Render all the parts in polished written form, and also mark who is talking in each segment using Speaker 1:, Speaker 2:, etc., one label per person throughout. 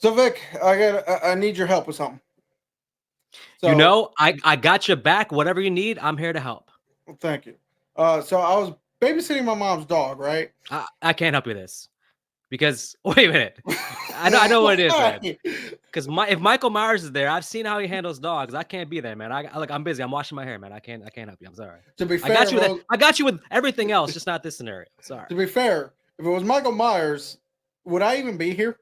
Speaker 1: So Vic, I need your help with something.
Speaker 2: You
Speaker 1: So
Speaker 2: know, I got your back. Whatever you need, I'm here to help.
Speaker 1: thank you. So I was babysitting my mom's dog, right?
Speaker 2: I can't help you with this because wait a minute. I know what it is, man.
Speaker 1: Why?
Speaker 2: Because if Michael Myers is there, I've seen how he handles dogs. I can't be there, man. I'm busy. I'm washing my hair, man. I can't help you. I'm sorry.
Speaker 1: To be
Speaker 2: I got
Speaker 1: fair,
Speaker 2: you with I got you with everything else, just not this scenario. Sorry.
Speaker 1: if it was Michael Myers, would I even be here?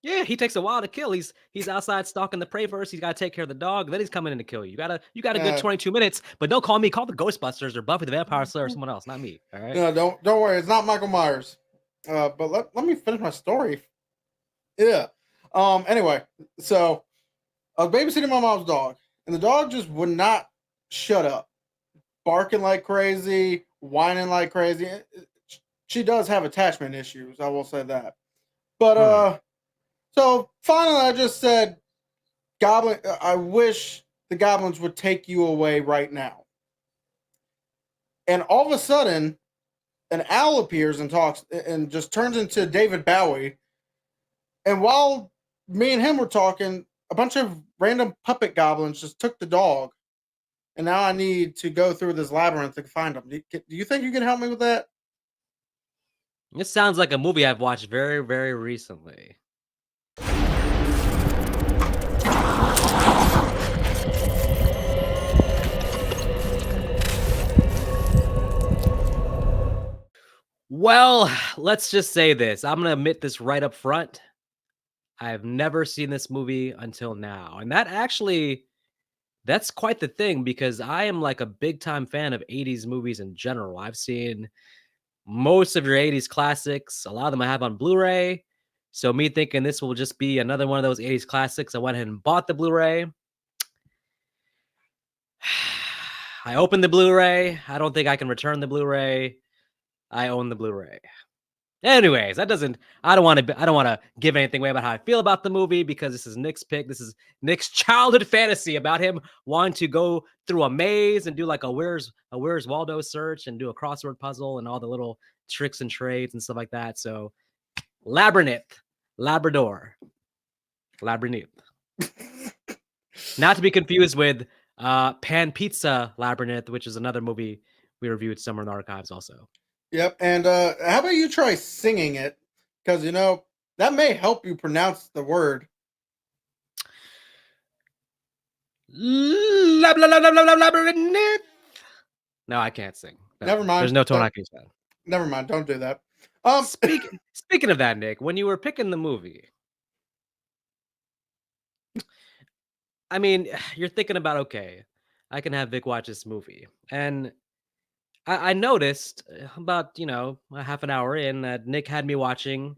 Speaker 2: Yeah, he takes a while to kill. He's outside stalking the prey first. He's got to take care of the dog. Then he's coming in to kill you. You got a good
Speaker 1: Uh,
Speaker 2: 22 minutes, but don't call me. Call the Ghostbusters or Buffy the Vampire Slayer or someone else, not me. All right.
Speaker 1: no, don't worry, it's not Michael Myers. But let me finish my story. Yeah. Anyway, so I was babysitting my mom's dog, and the dog just would not shut up, barking like crazy, whining like crazy. She does have attachment issues, I will say that. But
Speaker 2: Hmm.
Speaker 1: so finally I just said, Goblin, I wish the goblins would take you away right now. And all of a sudden, an owl appears and talks and just turns into David Bowie. And while me and him were talking, a bunch of random puppet goblins just took the dog. And now I need to go through this labyrinth to find them. Do you think you can help me with that?
Speaker 2: This sounds like a movie I've watched very, very recently. Well, let's just say this. I'm gonna admit this right up front. I have never seen this movie until now, and that's quite the thing because I am like a big time fan of 80s movies in general. I've seen most of your 80s classics. A lot of them I have on Blu-ray. So me thinking this will just be another one of those 80s classics, I went ahead and bought the Blu-ray. I opened the Blu-ray. I don't think I can return the Blu-ray. I own the Blu-ray. Anyways, I don't want to give anything away about how I feel about the movie because this is Nick's pick. This is Nick's childhood fantasy about him wanting to go through a maze and do like a Where's Waldo search and do a crossword puzzle and all the little tricks and trades and stuff like that. So Labyrinth, Labrador, Labyrinth. Not to be confused with Pan Pizza Labyrinth, which is another movie we reviewed somewhere in the archives also.
Speaker 1: Yep. And how about you try singing it? Because, that may help you pronounce the word.
Speaker 2: Labyrinth. No, I can't sing.
Speaker 1: Never
Speaker 2: No, there's
Speaker 1: mind.
Speaker 2: no tone I can use that.
Speaker 1: Never mind. Don't do that. Um,
Speaker 2: Speaking of that, Nick, when you were picking the movie, I mean, you're thinking about okay, I can have Vic watch this movie, and I noticed about a half an hour in that Nick had me watching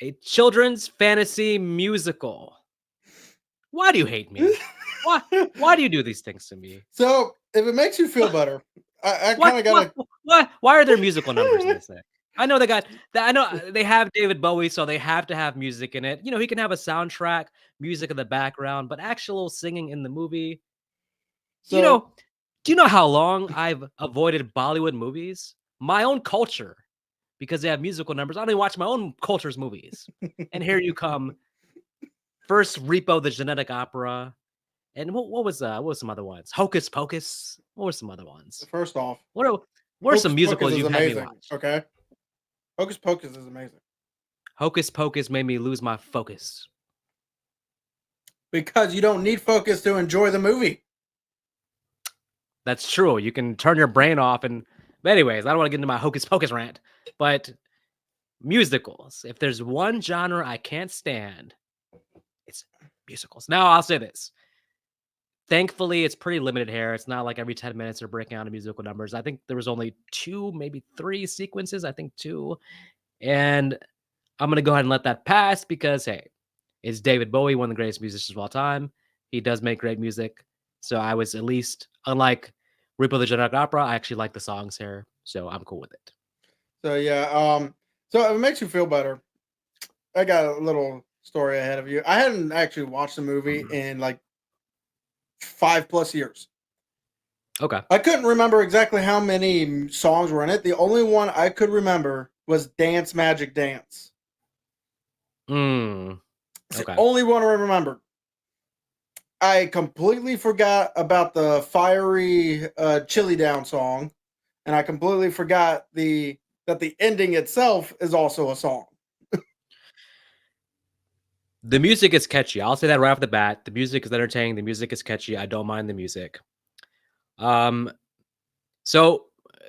Speaker 2: a children's fantasy musical. Why do you hate me? Why? Why do you do these things to me?
Speaker 1: so if it makes you feel
Speaker 2: What?
Speaker 1: better, I kind
Speaker 2: What?
Speaker 1: of
Speaker 2: What?
Speaker 1: gotta.
Speaker 2: What? Why are there musical numbers in this thing? I know they got that. I know they have David Bowie, so they have to have music in it. He can have a soundtrack, music in the background, but actual singing in the movie. You
Speaker 1: So
Speaker 2: know, do you know how long I've avoided Bollywood movies? My own culture, because they have musical numbers. I don't even watch my own culture's movies. And here you come. First, Repo the Genetic Opera, and what was some other ones? Hocus Pocus. What were some other ones?
Speaker 1: first off,
Speaker 2: What are
Speaker 1: Hocus
Speaker 2: some
Speaker 1: Pocus
Speaker 2: musicals
Speaker 1: is
Speaker 2: you've had me
Speaker 1: amazing.
Speaker 2: watch?
Speaker 1: Okay, Hocus Pocus is amazing
Speaker 2: Hocus Pocus made me lose my focus.
Speaker 1: because you don't need focus to enjoy the movie.
Speaker 2: That's true. You can turn your brain off but anyways, I don't want to get into my Hocus Pocus rant, but musicals. If there's one genre I can't stand, it's musicals. Now, I'll say this. Thankfully, it's pretty limited here. It's not like every 10 minutes they're breaking out of musical numbers. I think there was only 2, maybe 3 sequences. I think 2. And I'm going to go ahead and let that pass because, hey, it's David Bowie, one of the greatest musicians of all time. He does make great music. So I was at least, unlike Ripple the Genetic Opera, I actually like the songs here. So I'm cool with it.
Speaker 1: So yeah, so if it makes you feel better, I got a little story ahead of you. I hadn't actually watched the movie in like 5 plus years.
Speaker 2: Okay.
Speaker 1: I couldn't remember exactly how many songs were in it. The only one I could remember was Dance Magic Dance.
Speaker 2: Mm,
Speaker 1: It's the
Speaker 2: okay.
Speaker 1: only one I remember. I completely forgot about the fiery Chili Down song, and I completely forgot that the ending itself is also a song.
Speaker 2: The music is catchy. I'll say that right off the bat. The music is entertaining. The music is catchy. I don't mind the music. Um, so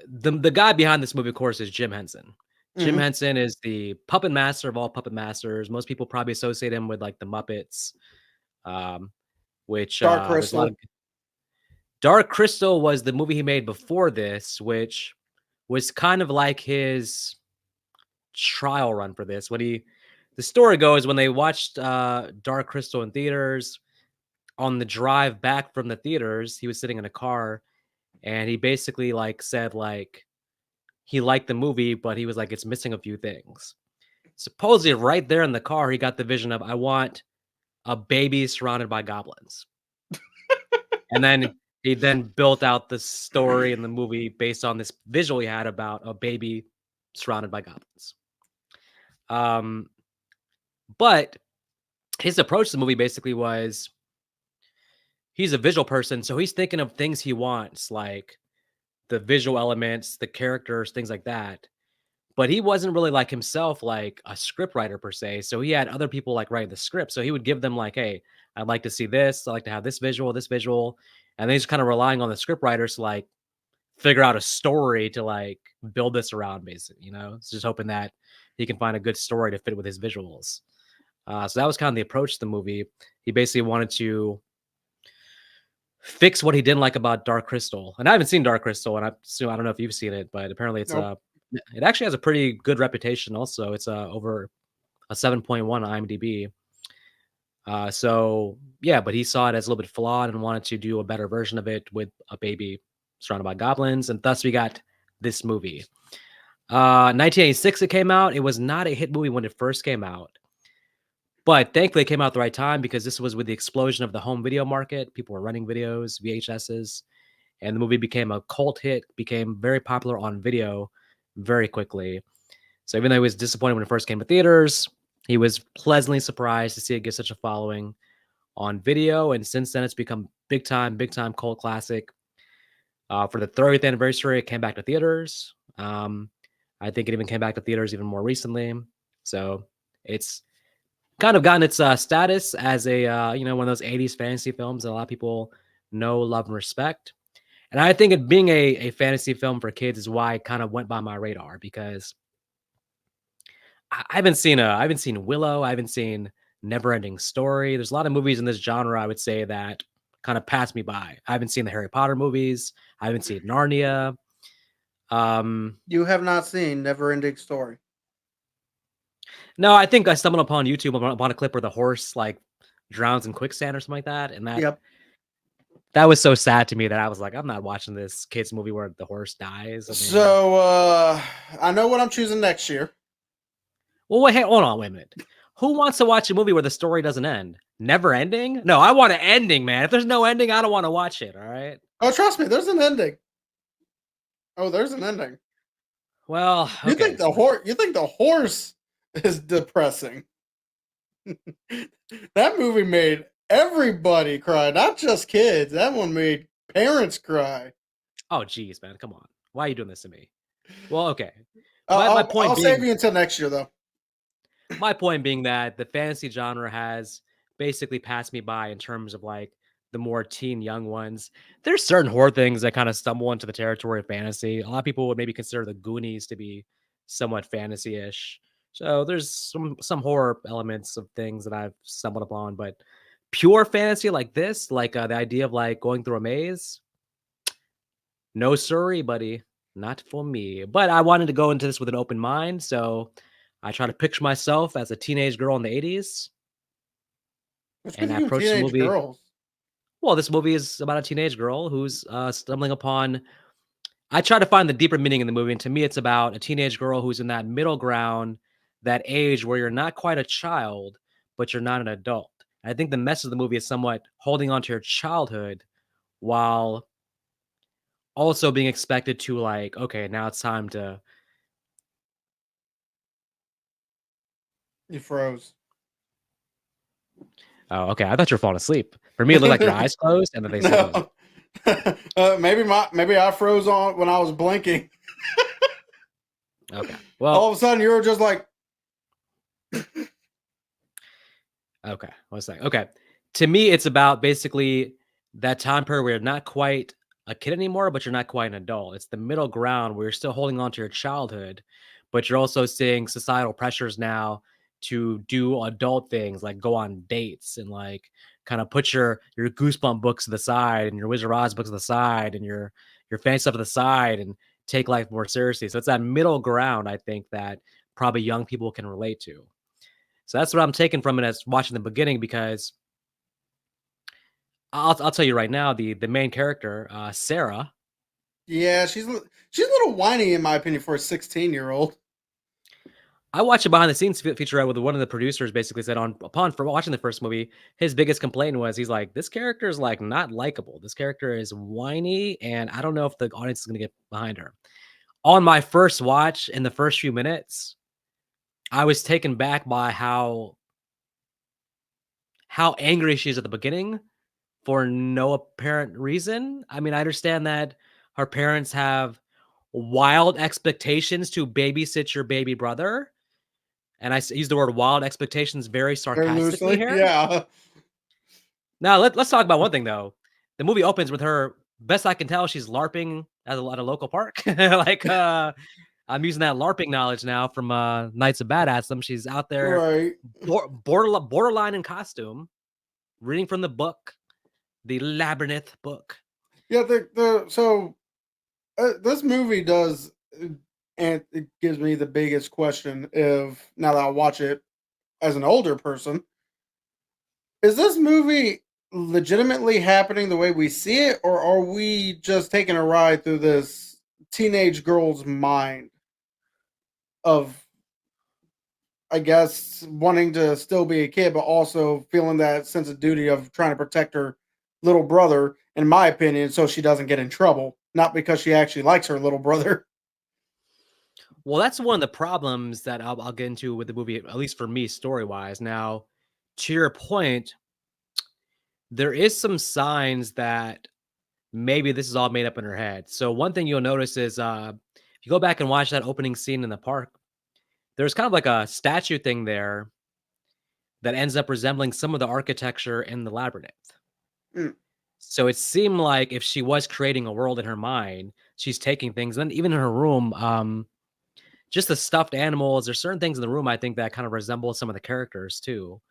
Speaker 2: the guy behind this movie, of course, is Jim Henson. Jim
Speaker 1: Hmm.
Speaker 2: Henson is the puppet master of all puppet masters. Most people probably associate him with like the Muppets, um, which
Speaker 1: Dark
Speaker 2: there's a lot of.
Speaker 1: Crystal.
Speaker 2: Dark Crystal was the movie he made before this, which was kind of like his trial run for this. The story goes when they watched Dark Crystal in theaters, on the drive back from the theaters, he was sitting in a car and he basically like said like he liked the movie, but he was like it's missing a few things. Supposedly, right there in the car, he got the vision of I want a baby surrounded by goblins, and then he then built out the story in the movie based on this visual he had about a baby surrounded by goblins. Um, but his approach to the movie basically was he's a visual person, so he's thinking of things he wants, like the visual elements, the characters, things like that. But he wasn't really like himself, like a script writer per se. So he had other people like write the script. So he would give them like, "Hey, I'd like to see this. I like to have this visual," and then he's kind of relying on the script writers to like figure out a story to like build this around. Basically, it's just hoping that he can find a good story to fit with his visuals. So that was kind of the approach to the movie. He basically wanted to fix what he didn't like about Dark Crystal. And I haven't seen Dark Crystal, and I don't know if you've seen it, but apparently
Speaker 1: Nope.
Speaker 2: it actually has a pretty good reputation. Also, it's over a 7.1 on IMDb. So yeah, but he saw it as a little bit flawed and wanted to do a better version of it with a baby surrounded by goblins, and thus we got this movie. 1986 it came out. It was not a hit movie when it first came out. But thankfully, it came out at the right time because this was with the explosion of the home video market. People were renting videos, VHSs, and the movie became a cult hit, became very popular on video very quickly. So even though he was disappointed when it first came to theaters, he was pleasantly surprised to see it get such a following on video. And since then, it's become big time cult classic. For the 30th anniversary, it came back to theaters. I think it even came back to theaters even more recently. So it's kind of gotten its status as a one of those 80s fantasy films that a lot of people know, love, and respect. And I think it being a fantasy film for kids is why it kind of went by my radar because I haven't seen Willow, I haven't seen Neverending Story. There's a lot of movies in this genre I would say that kind of passed me by. I haven't seen the Harry Potter movies. I haven't seen Narnia. Um,
Speaker 1: You have not seen Neverending Story.
Speaker 2: no, I think I stumbled upon YouTube upon a clip where the horse like drowns in quicksand or something like that, and
Speaker 1: Yep.
Speaker 2: that was so sad to me that I was like, I'm not watching this kids movie where the horse dies. I mean,
Speaker 1: So I know what I'm choosing next year.
Speaker 2: well, wait, hold on, wait a minute. Who wants to watch a movie where the story doesn't end? Never ending? No, I want an ending, man. If there's no ending, I don't want to watch it. All right.
Speaker 1: Oh, trust me, there's an ending. Oh, there's an ending.
Speaker 2: Well,
Speaker 1: You
Speaker 2: okay.
Speaker 1: think the horse? You think the horse is depressing? That movie made everybody cry, not just kids. That one made parents cry.
Speaker 2: Oh, geez, man, come on. Why are you doing this to me? Well, okay. My
Speaker 1: I'll
Speaker 2: point
Speaker 1: save
Speaker 2: being,
Speaker 1: you until next year, though.
Speaker 2: that the fantasy genre has basically passed me by in terms of like the more teen young ones. There's certain horror things that kind of stumble into the territory of fantasy. A lot of people would maybe consider the Goonies to be somewhat fantasy-ish. So there's some horror elements of things that I've stumbled upon, but pure fantasy like this, like the idea of like going through a maze, no sorry, buddy, not for me. But I wanted to go into this with an open mind, so I try to picture myself as a teenage girl in the 80s,
Speaker 1: What's with
Speaker 2: and I
Speaker 1: you and
Speaker 2: approach the
Speaker 1: teenage
Speaker 2: movie.
Speaker 1: girls?
Speaker 2: Well, this movie is about a teenage girl who's stumbling upon. I try to find the deeper meaning in the movie, and to me, it's about a teenage girl who's in that middle ground, that age where you're not quite a child, but you're not an adult. I think the message of the movie is somewhat holding on to your childhood while also being expected to like, okay, now it's time to.
Speaker 1: You froze.
Speaker 2: Oh, okay. I thought you were falling asleep. For me, it looked like your eyes closed and then they slid in.
Speaker 1: No. Maybe I froze on when I was blinking.
Speaker 2: Okay.
Speaker 1: All
Speaker 2: Well,
Speaker 1: of a sudden, you were just like,
Speaker 2: okay. What's that? Okay. To me, it's about basically that time period where you're not quite a kid anymore, but you're not quite an adult. It's the middle ground where you're still holding on to your childhood, but you're also seeing societal pressures now to do adult things like go on dates and like kind of put your goosebump books to the side and your Wizard of Oz books to the side and your fancy stuff to the side and take life more seriously. So it's that middle ground I think that probably young people can relate to. So that's what I'm taking from it as watching the beginning because I'll tell you right now, the main character, Sarah,
Speaker 1: yeah, she's a little whiny in my opinion for a 16-year-old.
Speaker 2: I watched a behind the scenes featurette with one of the producers basically said on upon for watching the first movie, his biggest complaint was he's like, this character is like not likable. This character is whiny, and I don't know if the audience is gonna get behind her. On my first watch, in the first few minutes, I was taken back by how angry she is at the beginning for no apparent reason. I mean, I understand that her parents have wild expectations to babysit your baby brother. And use the word wild expectations very
Speaker 1: Very
Speaker 2: sarcastically
Speaker 1: loosely.
Speaker 2: here.
Speaker 1: Yeah.
Speaker 2: Now, let's talk about one thing, though. The movie opens with her, best I can tell, she's LARPing at a local park. Like, I'm using that LARPing knowledge now from Knights of Badassdom. She's out there
Speaker 1: Right.
Speaker 2: borderline in costume, reading from the book, the Labyrinth book.
Speaker 1: Yeah, this movie does, and it gives me the biggest question of now that I watch it as an older person. Is this movie legitimately happening the way we see it, or are we just taking a ride through this teenage girl's mind of, I guess, wanting to still be a kid, but also feeling that sense of duty of trying to protect her little brother, in my opinion, so she doesn't get in trouble, not because she actually likes her little brother.
Speaker 2: Well, that's one of the problems that I'll get into with the movie, at least for me, story wise. Now, to your point, there is some signs that maybe this is all made up in her head. So one thing you'll notice is if you go back and watch that opening scene in the park, there's kind of like a statue thing there that ends up resembling some of the architecture in the labyrinth.
Speaker 1: Mm.
Speaker 2: So it seemed like if she was creating a world in her mind, she's taking things. Then even in her room, just the stuffed animals. There's certain things in the room I think that kind of resemble some of the characters too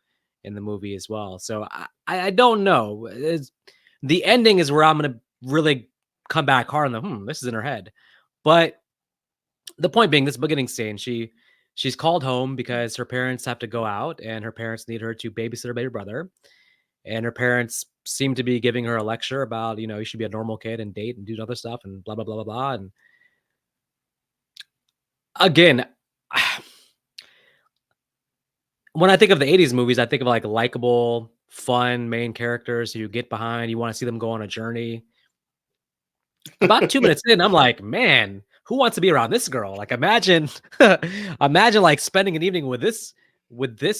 Speaker 2: in the movie as well. So I don't know. The ending is where I'm gonna really come back hard on this is in her head. But the point being, this beginning scene, she's called home because her parents have to go out and her parents need her to babysit her baby brother. And her parents seem to be giving her a lecture about, you should be a normal kid and date and do other stuff and blah blah blah blah blah. And again, when I think of the 80's movies, I think of like likable, fun main characters who you get behind. You want to see them go on a journey. About 2 minutes in, I'm like, man, who wants to be around this girl? Like, imagine, imagine like spending an evening with this,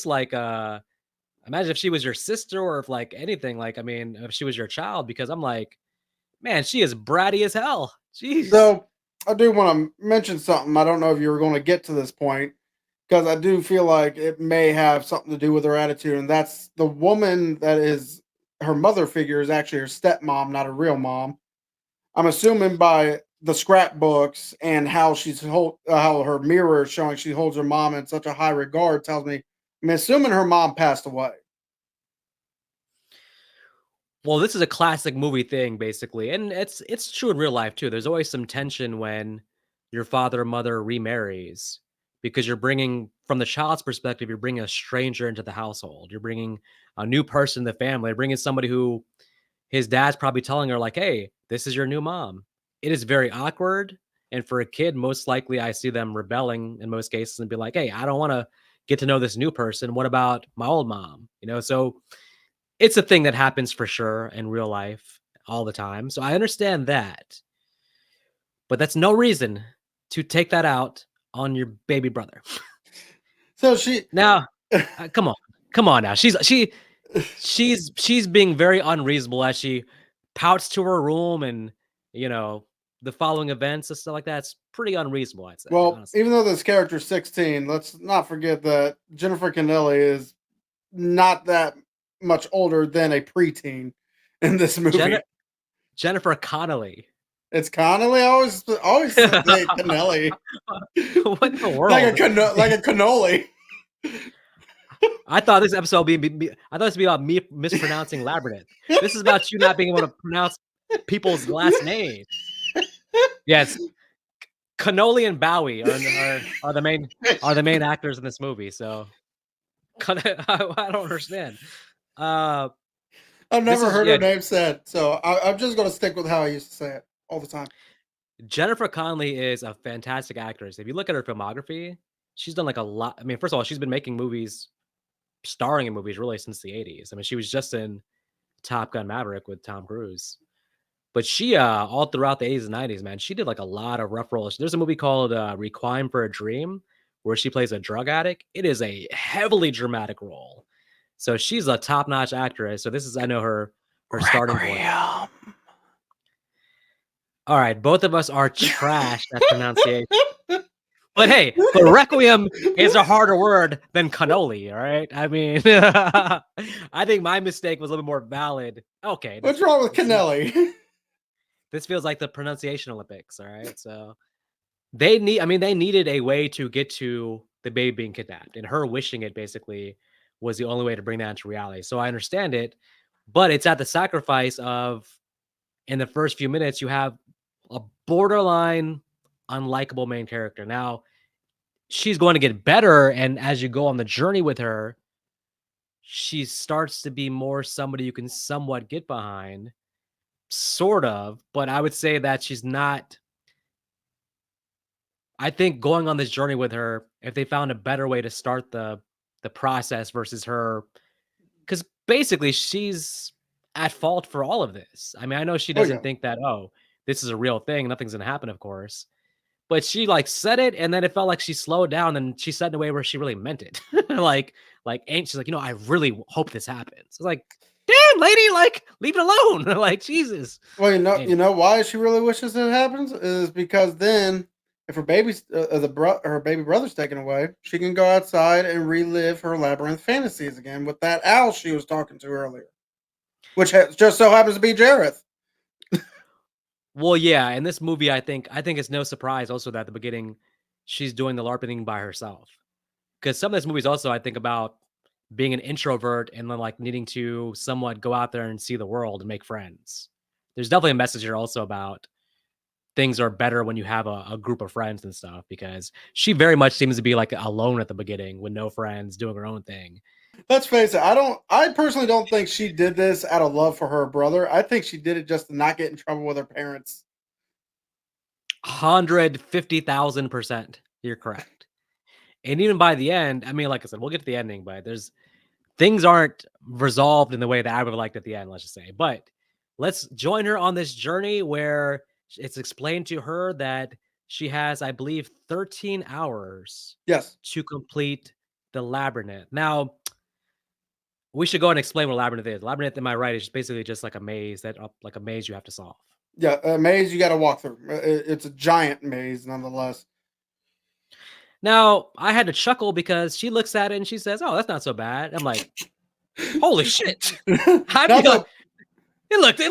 Speaker 2: like, imagine if she was your sister or if like anything, like, I mean, if she was your child, because I'm like, man, she is bratty as hell. Jeez.
Speaker 1: So I do want to mention something. I don't know if you were going to get to this point because I do feel like it may have something to do with her attitude, and that's the woman that is her mother figure is actually her stepmom, not a real mom. I'm assuming by the scrapbooks and how how her mirror is showing she holds her mom in such a high regard tells me. I'm assuming her mom passed away.
Speaker 2: Well, this is a classic movie thing, basically, and it's true in real life too. There's always some tension when your father or mother remarries because you're bringing, from the child's perspective, you're bringing a stranger into the household. You're bringing a new person in the family. You're bringing somebody who his dad's probably telling her like, "Hey, this is your new mom." It is very awkward, and for a kid, most likely, I see them rebelling in most cases and be like, "Hey, I don't want to get to know this new person. What about my old mom?" So it's a thing that happens for sure in real life all the time. So I understand that, but that's no reason to take that out on your baby brother.
Speaker 1: So she
Speaker 2: Now, come on now. she's being very unreasonable as she pouts to her room and the following events and stuff like that. It's pretty unreasonable, I'd say,
Speaker 1: Well,
Speaker 2: honestly.
Speaker 1: even though this character's 16, let's not forget that Jennifer Connelly is not that much older than a preteen in this movie.
Speaker 2: Jennifer Connelly.
Speaker 1: It's Connelly. I always say Connelly.
Speaker 2: What in the
Speaker 1: like
Speaker 2: world?
Speaker 1: like a cannoli.
Speaker 2: I thought this episode I thought this would be about me mispronouncing Labyrinth. This is about you not being able to pronounce people's last names. Yes, Cannoli and Bowie are the main actors in this movie. So I don't understand.
Speaker 1: I've never heard her name said, so I'm just going to stick with how I used to say it all the time.
Speaker 2: Jennifer Connelly is a fantastic actress. If you look at her filmography, she's done like a lot. I mean, first of all, she's been making movies, starring in movies really since the 80s. I mean, she was just in Top Gun Maverick with Tom Cruise. But she, all throughout the 80s and 90s, man, she did like a lot of rough roles. There's a movie called Requiem for a Dream where she plays a drug addict. It is a heavily dramatic role. So she's a top-notch actress. So this is, I know, her starting point. All right, both of us are trash at pronunciation. But hey, but Requiem is a harder word than cannoli, all right? I mean, I think my mistake was a little bit more valid. Okay.
Speaker 1: What's wrong with Cannelli?
Speaker 2: This feels like the pronunciation Olympics, all right? So they needed a way to get to the baby being kidnapped, and her wishing it basically was the only way to bring that into reality. So I understand it, but it's at the sacrifice of, in the first few minutes, you have a borderline unlikable main character. Now, she's going to get better, and as you go on the journey with her, she starts to be more somebody you can somewhat get behind, sort of, but I would say that she's not. I think going on this journey with her, if they found a better way to start the process versus her, because basically she's at fault for all of this. I mean, I know she doesn't think that, oh, this is a real thing, nothing's gonna happen, of course. But she like said it, and then it felt like she slowed down, and she said it in a way where she really meant it. And she's like, I really hope this happens. It's like, damn, lady, like, leave it alone. Like, Jesus.
Speaker 1: Well, you know why she really wishes it happens is because then, if her baby's her baby brother's taken away, she can go outside and relive her labyrinth fantasies again with that owl she was talking to earlier, which just so happens to be Jareth.
Speaker 2: Well, yeah, in this movie, I think it's no surprise also that at the beginning she's doing the LARPing by herself. Because some of this movie is also, I think, about being an introvert and then like needing to somewhat go out there and see the world and make friends. There's definitely a message here also about things are better when you have a group of friends and stuff, because she very much seems to be like alone at the beginning with no friends, doing her own thing.
Speaker 1: Let's face it, I personally don't think she did this out of love for her brother. I think she did it just to not get in trouble with her parents.
Speaker 2: 150,000%. You're correct. And even by the end, I mean, like I said, we'll get to the ending, but things aren't resolved in the way that I would have liked at the end, let's just say. But let's join her on this journey where it's explained to her that she has, I believe, 13 hours to complete the labyrinth. Now, we should go and explain what labyrinth is. Labyrinth, am I right, is basically just like a maze you have to solve.
Speaker 1: Yeah, a maze you got to walk through. It's a giant maze, nonetheless.
Speaker 2: Now, I had to chuckle because she looks at it and she says, "Oh, that's not so bad." I'm like, "Holy shit!" It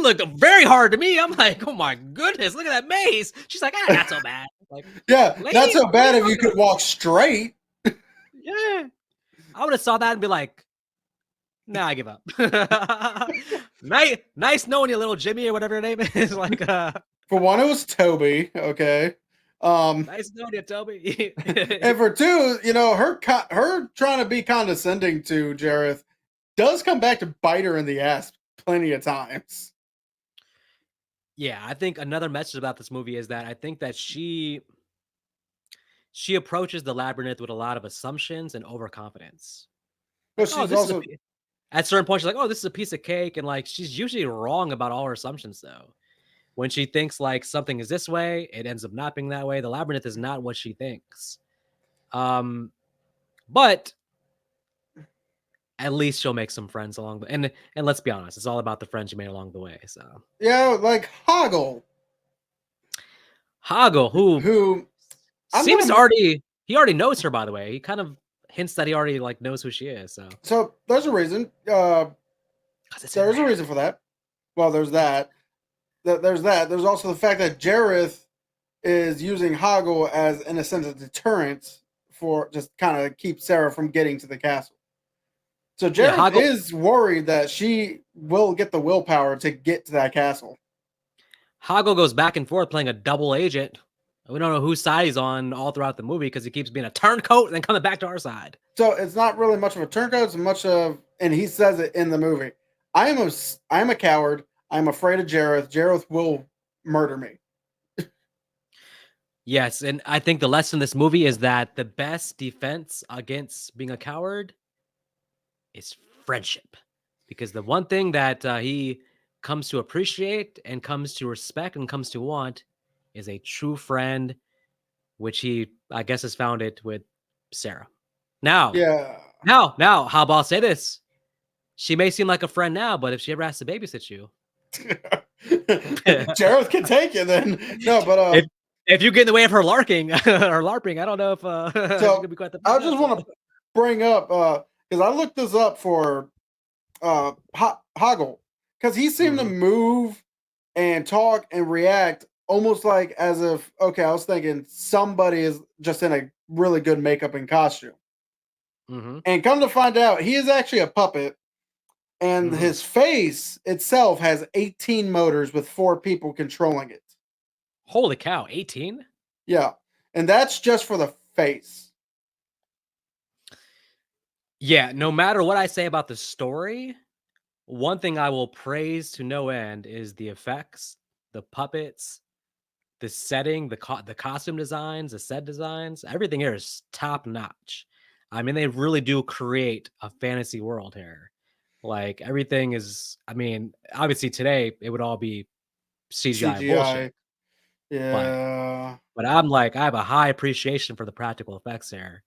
Speaker 2: looked very hard to me. I'm like, "Oh my goodness, look at that maze." She's like, "Not so bad." Like,
Speaker 1: yeah, not so bad if you could walk straight.
Speaker 2: Yeah, I would have saw that and be like, "Nah, I give up." nice knowing you, little Jimmy, or whatever your name is. Like,
Speaker 1: for one, it was Toby. Okay.
Speaker 2: Nice knowing you, Toby.
Speaker 1: And for two, her trying to be condescending to Jareth does come back to bite her in the ass plenty of times.
Speaker 2: Yeah, I think another message about this movie is that I think that she approaches the labyrinth with a lot of assumptions and overconfidence.
Speaker 1: But she's also
Speaker 2: at certain points, she's like, "Oh, this is a piece of cake," and like she's usually wrong about all her assumptions, though. When she thinks like something is this way, it ends up not being that way. The labyrinth is not what she thinks. But at least she'll make some friends along the and let's be honest, it's all about the friends you made along the way. So
Speaker 1: Yeah, like Hoggle,
Speaker 2: Hoggle, who
Speaker 1: who I'm
Speaker 2: seems to
Speaker 1: gonna.
Speaker 2: already knows her, by the way. He kind of hints that he already like knows who she is. So
Speaker 1: So there's a reason.
Speaker 2: because it's in her
Speaker 1: There's a
Speaker 2: hair.
Speaker 1: reason for that. Well, there's that. There's that. There's also the fact that Jareth is using Hoggle as, in a sense, a deterrent for just kind of keep Sarah from getting to the castle. So
Speaker 2: Yeah,
Speaker 1: Jareth
Speaker 2: Hoggle
Speaker 1: is worried that she will get the willpower to get to that castle.
Speaker 2: Hoggle goes back and forth playing a double agent. We don't know whose side he's on all throughout the movie because he keeps being a turncoat and then coming back to our side.
Speaker 1: So it's not really much of a turncoat. It's much of, and he says it in the movie. I am a coward. I'm afraid of Jareth. Jareth will murder me.
Speaker 2: Yes, and I think the lesson in this movie is that the best defense against being a coward is friendship. Because the one thing that he comes to appreciate and comes to respect and comes to want is a true friend, which he, I guess, has found it with Sarah. Now,
Speaker 1: Yeah.
Speaker 2: how about I say this? She may seem like a friend now, but if she ever has to babysit you,
Speaker 1: Jareth can take it then. No, but
Speaker 2: if you get in the way of her larking or LARPing, I don't know if she's gonna
Speaker 1: so
Speaker 2: be quite the
Speaker 1: I
Speaker 2: friend.
Speaker 1: just want to bring up because I looked this up for Hoggle because he seemed to move and talk and react almost like as if okay, I was thinking somebody is just in a really good makeup and costume.
Speaker 2: Mm-hmm.
Speaker 1: And come to find out, he is actually a puppet, and
Speaker 2: Mm-hmm.
Speaker 1: his face itself has 18 motors with 4 people controlling it.
Speaker 2: Holy cow, 18?
Speaker 1: Yeah, and that's just for the face.
Speaker 2: Yeah, no matter what I say about the story, one thing I will praise to no end is the effects, the puppets, the setting, the costume designs, the set designs. Everything here is top notch. I mean, they really do create a fantasy world here. Like everything is. I mean, obviously today it would all be CGI bullshit,
Speaker 1: CGI.
Speaker 2: but
Speaker 1: Yeah.
Speaker 2: I'm like I have a high appreciation for the practical effects here.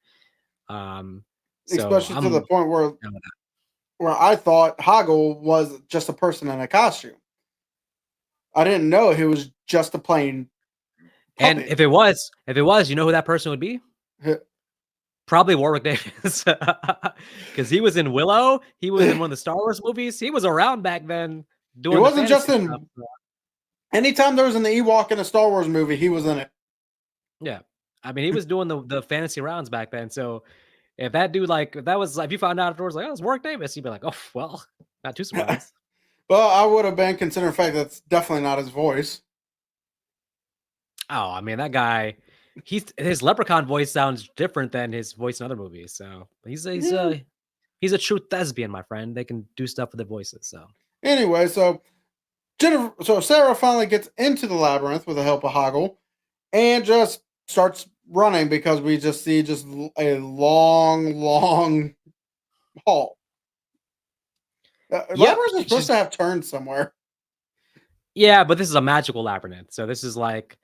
Speaker 2: So
Speaker 1: Especially to the
Speaker 2: I'm
Speaker 1: point where
Speaker 2: down with that.
Speaker 1: I thought Hoggle was just a person in a costume. I didn't know he was just a plain
Speaker 2: And
Speaker 1: puppet.
Speaker 2: if it was, you know who that person would be? Probably Warwick Davis, because he was in Willow. He was in one of the Star Wars movies. He was around back then
Speaker 1: It
Speaker 2: doing the
Speaker 1: wasn't just
Speaker 2: fantasy stuff.
Speaker 1: in anytime there was an Ewok in a Star Wars movie, he was in it.
Speaker 2: Yeah, I mean, he was doing the fantasy rounds back then. So if that dude, like, if that was, if you found out afterwards, like, oh, it's Warwick Davis, you'd be like, oh, well, not too surprised.
Speaker 1: Well, I would have been considering the fact that's definitely not his voice.
Speaker 2: Oh, I mean, that guy, his Leprechaun voice sounds different than his voice in other movies. So
Speaker 1: Yeah.
Speaker 2: he's a true thespian, my friend. They can do stuff with their voices. So
Speaker 1: Anyway, so Sarah finally gets into the labyrinth with the help of Hoggle and just starts running because we just see just a long hall.
Speaker 2: yep,
Speaker 1: Labyrinth is supposed to have turns somewhere.
Speaker 2: yeah, but this is a magical labyrinth. So this is like,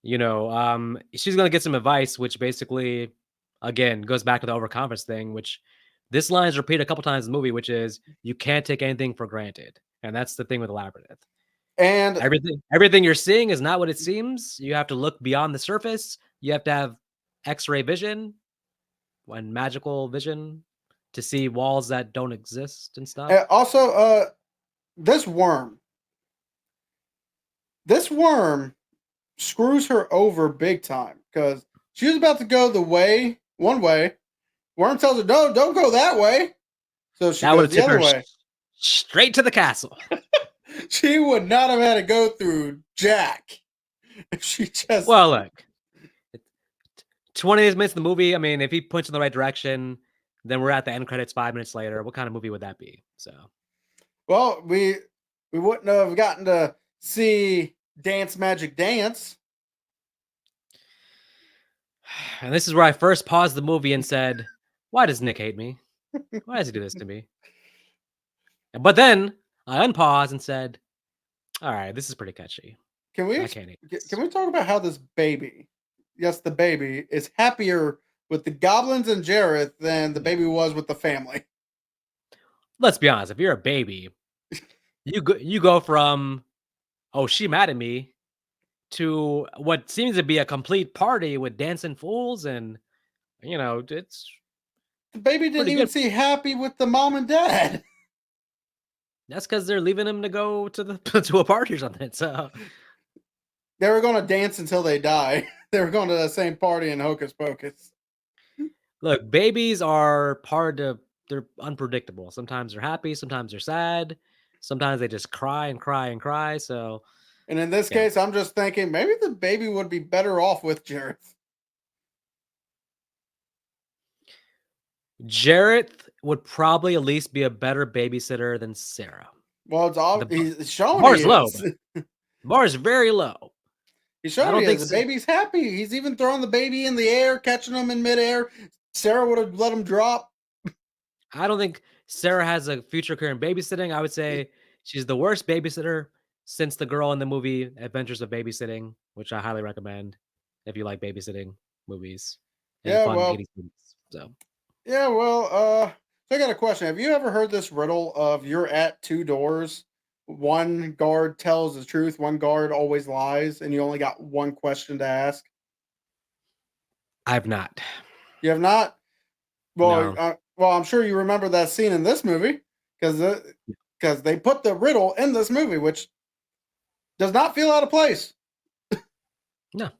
Speaker 2: she's gonna get some advice, which basically, again, goes back to the overconfidence thing, which this line is repeated a couple times in the movie, which is you can't take anything for granted. And that's the thing with the labyrinth.
Speaker 1: And
Speaker 2: Everything you're seeing is not what it seems. You have to look beyond the surface. You have to have X-ray vision and magical vision to see walls that don't exist and stuff.
Speaker 1: also, this worm, this worm screws her over big time because she was about to go one way. Worm tells her, "No, don't go that way." So she
Speaker 2: That would
Speaker 1: goes
Speaker 2: have
Speaker 1: the
Speaker 2: took
Speaker 1: other
Speaker 2: her
Speaker 1: way.
Speaker 2: straight to the castle.
Speaker 1: She would not have had to go through Jack if she just.
Speaker 2: Well, look, 20 minutes of the movie. I mean, if he points in the right direction, then we're at the end credits 5 minutes later. What kind of movie would that be? So,
Speaker 1: Well, we wouldn't have gotten to see Dance Magic Dance.
Speaker 2: and this is where I first paused the movie and said, "Why does Nick hate me? Why does he do this to me?" But then I unpaused and said, "All right, this is pretty catchy.
Speaker 1: Can we
Speaker 2: I can't hate this."
Speaker 1: can we talk about how this baby, yes, the baby is happier with the goblins and Jareth than the baby was with the family?
Speaker 2: let's be honest, if you're a baby, you go from, "Oh, she mad at me," to what seems to be a complete party with dancing fools and, it's
Speaker 1: The baby didn't
Speaker 2: pretty
Speaker 1: even
Speaker 2: good.
Speaker 1: seem happy with the mom and dad.
Speaker 2: That's because 'cause they're leaving him to go to the to a party or something, so
Speaker 1: They were going to dance until they die. They were going to the same party in Hocus Pocus.
Speaker 2: look, babies are they're unpredictable. Sometimes they're happy, sometimes they're sad, sometimes they just cry and cry and cry, so,
Speaker 1: And in this
Speaker 2: yeah.
Speaker 1: case, I'm just thinking maybe the baby would be better off with Jareth.
Speaker 2: Jareth would probably at least be a better babysitter than Sarah.
Speaker 1: Well, it's all
Speaker 2: The bar
Speaker 1: he's showing he
Speaker 2: bar's low,
Speaker 1: is.
Speaker 2: but the bar is very low.
Speaker 1: He's
Speaker 2: I
Speaker 1: showing
Speaker 2: don't
Speaker 1: he is.
Speaker 2: think
Speaker 1: The
Speaker 2: s
Speaker 1: baby's happy. He's even throwing the baby in the air, catching him in midair. Sarah would have let him drop.
Speaker 2: I don't think Sarah has a future career in babysitting. I would say she's the worst babysitter since the girl in the movie Adventures of Babysitting, which I highly recommend if you like babysitting movies and
Speaker 1: Yeah,
Speaker 2: fun
Speaker 1: well,
Speaker 2: 80s movies. So,
Speaker 1: yeah, well, so I got a question. Have you ever heard this riddle of you're at two doors? One guard tells the truth, one guard always lies, and you only got one question to ask?
Speaker 2: I've not.
Speaker 1: You have not? Well,
Speaker 2: No.
Speaker 1: well, I'm sure you remember that scene in this movie because they put the riddle in this movie, which does not feel out of place.
Speaker 2: No.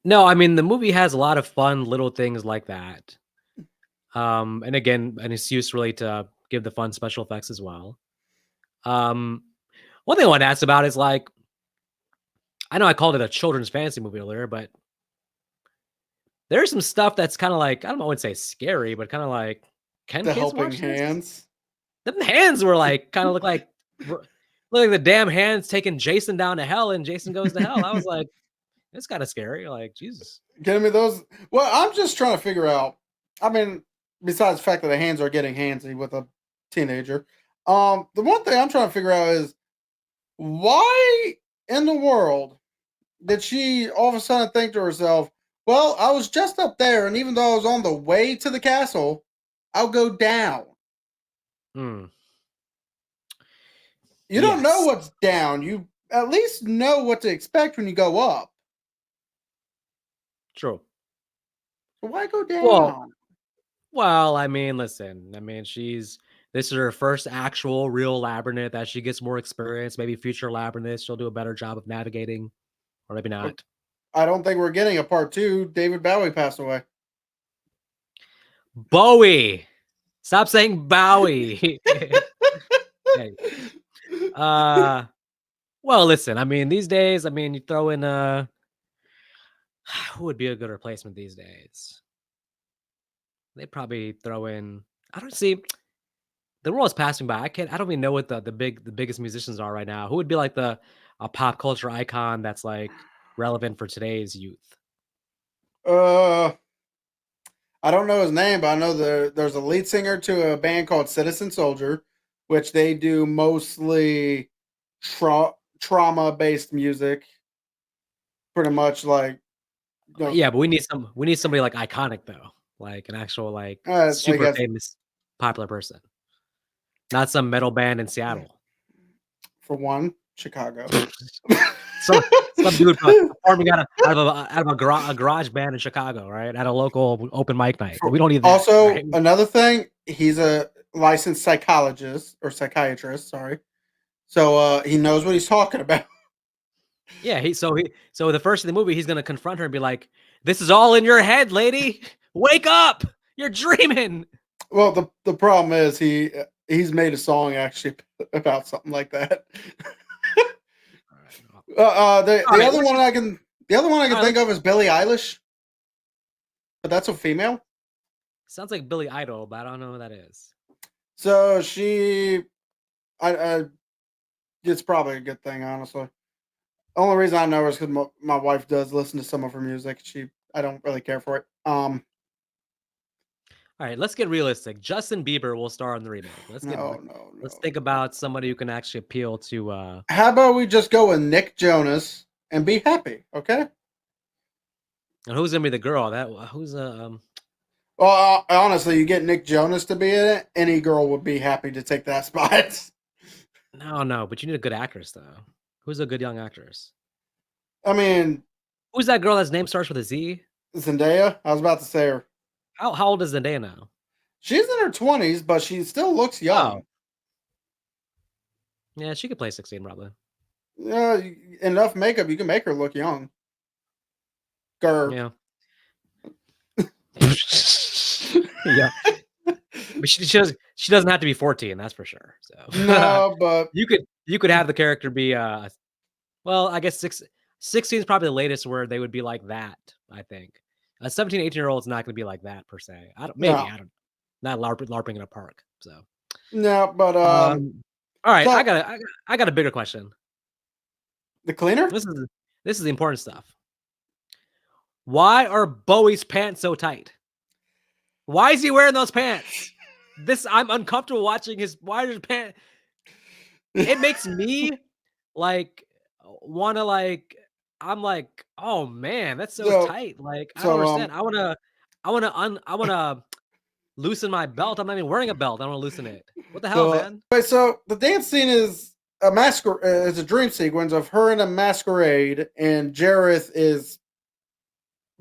Speaker 2: No, I mean, the movie has a lot of fun little things like that. And again, and it's used really to give the fun special effects as well. Um, one thing I want to ask about is like, I know I called it a children's fantasy movie earlier, but there's some stuff that's kind of like, I don't know, I wouldn't say scary, but kind of like, can
Speaker 1: The
Speaker 2: kids
Speaker 1: helping
Speaker 2: watch this?
Speaker 1: hands.
Speaker 2: Them hands were like, kind of look like the damn hands taking Jason down to hell and Jason goes to hell. I was like, it's kind of scary. Like, Jesus.
Speaker 1: Getting me those. Well, I'm just trying to figure out. I mean, besides the fact that the hands are getting handsy with a teenager, the one thing I'm trying to figure out is why in the world did she all of a sudden think to herself, "Well, I was just up there, and even though I was on the way to the castle, I'll go down."
Speaker 2: Hmm.
Speaker 1: You don't know
Speaker 2: Yes.
Speaker 1: what's down. You at least know what to expect when you go up.
Speaker 2: True.
Speaker 1: So why go
Speaker 2: Well,
Speaker 1: down?
Speaker 2: Well, I mean, listen, I mean, this is her first actual real labyrinth. As she gets more experience, maybe future labyrinths, she'll do a better job of navigating, or maybe
Speaker 1: Well,
Speaker 2: not.
Speaker 1: I don't think we're getting a part two. David Bowie passed away.
Speaker 2: Bowie, stop saying Bowie. Hey, uh, well, listen, I mean, these days, I mean, you throw in who would be a good replacement these days? They probably throw in. I don't see. The world is passing by. I don't even know what the biggest musicians are right now. Who would be like the a pop culture icon that's like relevant for today's youth?
Speaker 1: uh, I don't know his name, but I know there's a lead singer to a band called Citizen Soldier, which they do mostly trauma based music. Pretty much like, you know,
Speaker 2: Yeah, but we need somebody like iconic though, like an actual like
Speaker 1: I
Speaker 2: super
Speaker 1: guess
Speaker 2: famous popular person, not some metal band in Seattle.
Speaker 1: for one, Chicago.
Speaker 2: some some dude performing out of a garage band in Chicago, right? At a local open mic night. We don't need that,
Speaker 1: Also,
Speaker 2: right?
Speaker 1: another thing, he's a licensed psychologist or psychiatrist. Sorry, so he knows what he's talking about.
Speaker 2: Yeah, so the first of the movie, he's gonna confront her and be like, "This is all in your head, lady. Wake up! You're dreaming."
Speaker 1: Well, the problem is he's made a song actually about something like that.
Speaker 2: All right, well,
Speaker 1: The other
Speaker 2: let's
Speaker 1: one
Speaker 2: just
Speaker 1: I
Speaker 2: all
Speaker 1: can
Speaker 2: right.
Speaker 1: think of is Billie Eilish, but that's a female.
Speaker 2: Sounds like Billy Idol, but I don't know who that is.
Speaker 1: So I it's probably a good thing, honestly. Only reason I know her is because my wife does listen to some of her music. I don't really care for it.
Speaker 2: All right, let's get realistic. Justin Bieber will star in the remake.
Speaker 1: No, no,
Speaker 2: Let's
Speaker 1: no,
Speaker 2: think
Speaker 1: no.
Speaker 2: about somebody who can actually appeal to.
Speaker 1: How about we just go with Nick Jonas and be happy? Okay.
Speaker 2: And who's gonna be the girl? That who's
Speaker 1: Well, honestly, you get Nick Jonas to be in it, any girl would be happy to take that spot.
Speaker 2: No, but you need a good actress though. Who's a good young actress?
Speaker 1: I mean,
Speaker 2: Who's that girl that's name starts with a Z?
Speaker 1: Zendaya. I was about to say her.
Speaker 2: How old is Zendaya now?
Speaker 1: She's in her 20s, but she still looks young.
Speaker 2: Oh, yeah, she could play 16 probably.
Speaker 1: Yeah, enough makeup, you can make her look young. Grr.
Speaker 2: Yeah. Yeah. But she doesn't have to be 14, that's for sure. So
Speaker 1: No, but
Speaker 2: you could have the character be well, I guess 16 is probably the latest where they would be like that, I think. A 17, 18-year-old is not going to be like that per se.
Speaker 1: no,
Speaker 2: I don't not LARPing in a park. So,
Speaker 1: no, but
Speaker 2: all right,
Speaker 1: so
Speaker 2: I got a bigger question.
Speaker 1: the cleaner.
Speaker 2: This is the important stuff. Why are Bowie's pants so tight? Why is he wearing those pants? I'm uncomfortable watching his his pants. It makes me like want to like I'm like, "Oh man, that's so
Speaker 1: So,
Speaker 2: tight." Like, I don't
Speaker 1: so
Speaker 2: understand. I want to loosen my belt. I'm not even wearing a belt. I want to loosen it. What the hell, man?
Speaker 1: wait, so the dance scene is a masquerade. Is a dream sequence of her in a masquerade, and Jareth is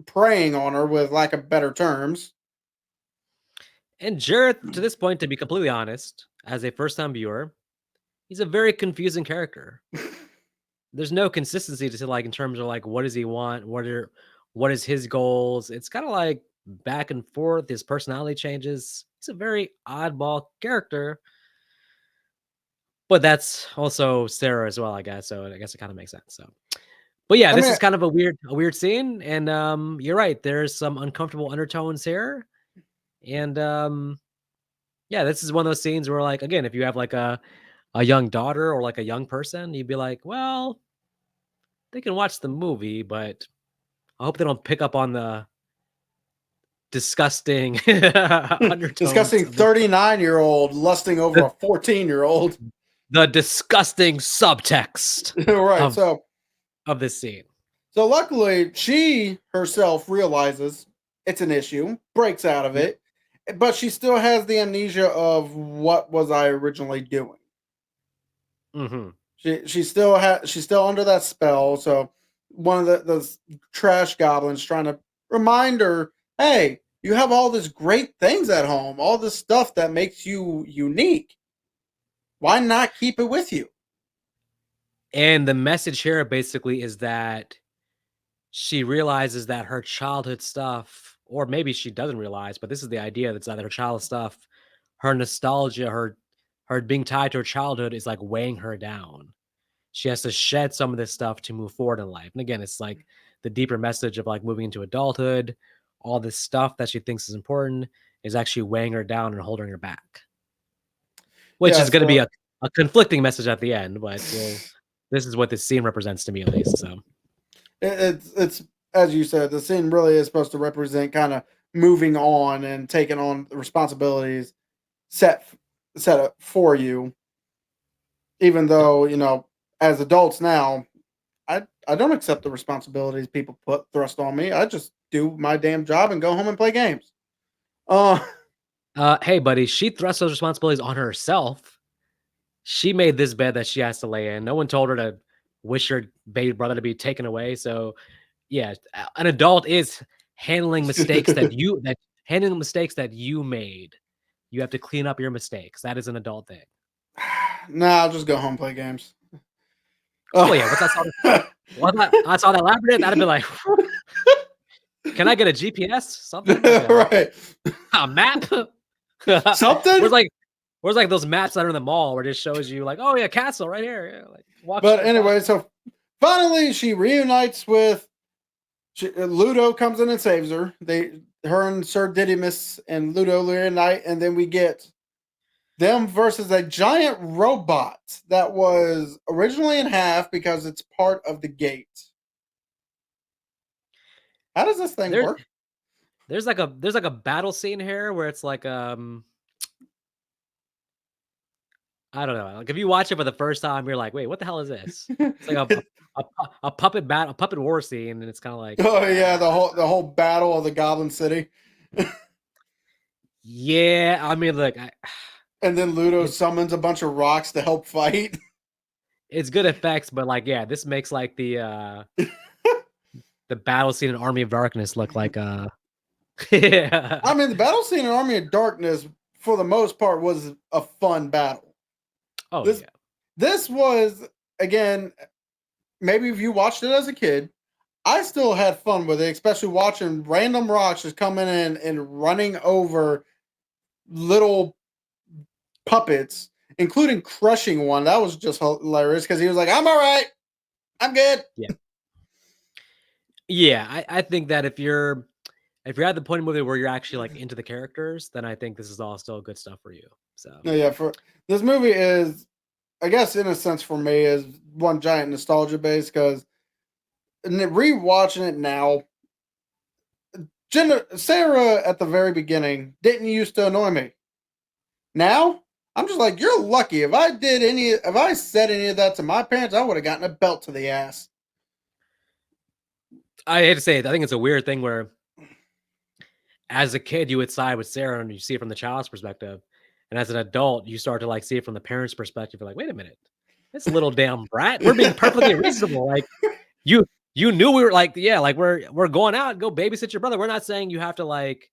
Speaker 1: preying on her, with lack of better terms.
Speaker 2: And Jareth, to this point, to be completely honest, as a first-time viewer, he's a very confusing character. There's no consistency to like in terms of like what does he want, what is his goals. It's kind of like back and forth. His personality changes. He's a very oddball character, but that's also Sarah as well, I guess. So I guess it kind of makes sense. So, but yeah,
Speaker 1: I
Speaker 2: this
Speaker 1: mean,
Speaker 2: is kind of a weird scene, and you're right. There's some uncomfortable undertones here, and yeah, this is one of those scenes where like again, if you have like a young daughter or like a young person, you'd be like, well, they can watch the movie, but I hope they don't pick up on the disgusting undertones
Speaker 1: discussing
Speaker 2: of this,
Speaker 1: 39-year-old lusting over
Speaker 2: the,
Speaker 1: a 14-year-old.
Speaker 2: the disgusting subtext
Speaker 1: Right.
Speaker 2: of this scene.
Speaker 1: So luckily, she herself realizes it's an issue, breaks out of
Speaker 2: Yep.
Speaker 1: it, but she still has the amnesia of what was I originally doing.
Speaker 2: Mm-hmm.
Speaker 1: She's still under that spell. So one of the trash goblins trying to remind her, hey, you have all these great things at home, all this stuff that makes you unique. Why not keep it with you?
Speaker 2: And the message here basically is that she realizes that her childhood stuff, or maybe she doesn't realize, but this is the idea that's that her childhood stuff, her nostalgia, her being tied to her childhood is like weighing her down. She has to shed some of this stuff to move forward in life. And again, it's like the deeper message of like moving into adulthood, all this stuff that she thinks is important is actually weighing her down and holding her back, which
Speaker 1: Yeah,
Speaker 2: is going to be
Speaker 1: so
Speaker 2: a conflicting message at the end. But well, this is what this scene represents to me, at least. So
Speaker 1: it's as you said, the scene really is supposed to represent kind of moving on and taking on the responsibilities set set up for you. Even
Speaker 2: yep.
Speaker 1: though as adults now, I don't accept the responsibilities people put thrust on me. I just do my damn job and go home and play games. Uh,
Speaker 2: Hey, buddy, she thrusts those responsibilities on herself. She made this bed that she has to lay in. No one told her to wish her baby brother to be taken away. So yeah, an adult is handling mistakes that you made. You have to clean up your mistakes. That is an adult thing.
Speaker 1: nah, I'll just go home and play games.
Speaker 2: Oh yeah, I saw that Labyrinth, I'd be like, can I get a GPS? Something like
Speaker 1: Right.
Speaker 2: a map?
Speaker 1: Something.
Speaker 2: Where's like those maps that are in the mall where it just shows you like, oh yeah, castle right here. Yeah, like walk.
Speaker 1: But anyway, so finally she reunites with Ludo. Comes in and saves her. Her and Sir Didymus and Ludo reunite, and then we get them versus a giant robot that was originally in half because it's part of the gate. How does this thing work?
Speaker 2: There's like a battle scene here where it's like I don't know. Like if you watch it for the first time, you're like, wait, what the hell is this? It's like a puppet war scene, and it's kind of like
Speaker 1: Oh yeah, the whole battle of the Goblin City.
Speaker 2: Yeah, I mean, look,
Speaker 1: And then Ludo
Speaker 2: it's
Speaker 1: summons a bunch of rocks to help fight.
Speaker 2: it's good effects, but like, yeah, this makes like the battle scene in Army of Darkness look like yeah.
Speaker 1: I mean, the battle scene in Army of Darkness, for the most part, was a fun battle.
Speaker 2: Oh
Speaker 1: This
Speaker 2: yeah.
Speaker 1: this was, again, maybe if you watched it as a kid, I still had fun with it, especially watching random rocks just coming in and running over little puppets, including crushing one. That was just hilarious because he was like, "I'm all right, I'm good."
Speaker 2: Yeah. Yeah, I think that if you're at the point in the movie where you're actually like into the characters, then I think this is all still good stuff for you. So
Speaker 1: No, yeah, for this movie is, I guess, in a sense, for me, is one giant nostalgia base because rewatching it now, Sarah at the very beginning didn't used to annoy me. Now I'm just like, you're lucky. If I said any of that to my parents, I would have gotten a belt to the ass.
Speaker 2: I hate to say it, I think it's a weird thing where as a kid you would side with Sarah and you see it from the child's perspective. And as an adult, you start to like see it from the parents' perspective. You're like, wait a minute, this little damn brat. We're being perfectly reasonable. Like you you knew we were like, yeah, like we're going out, go babysit your brother. We're not saying you have to like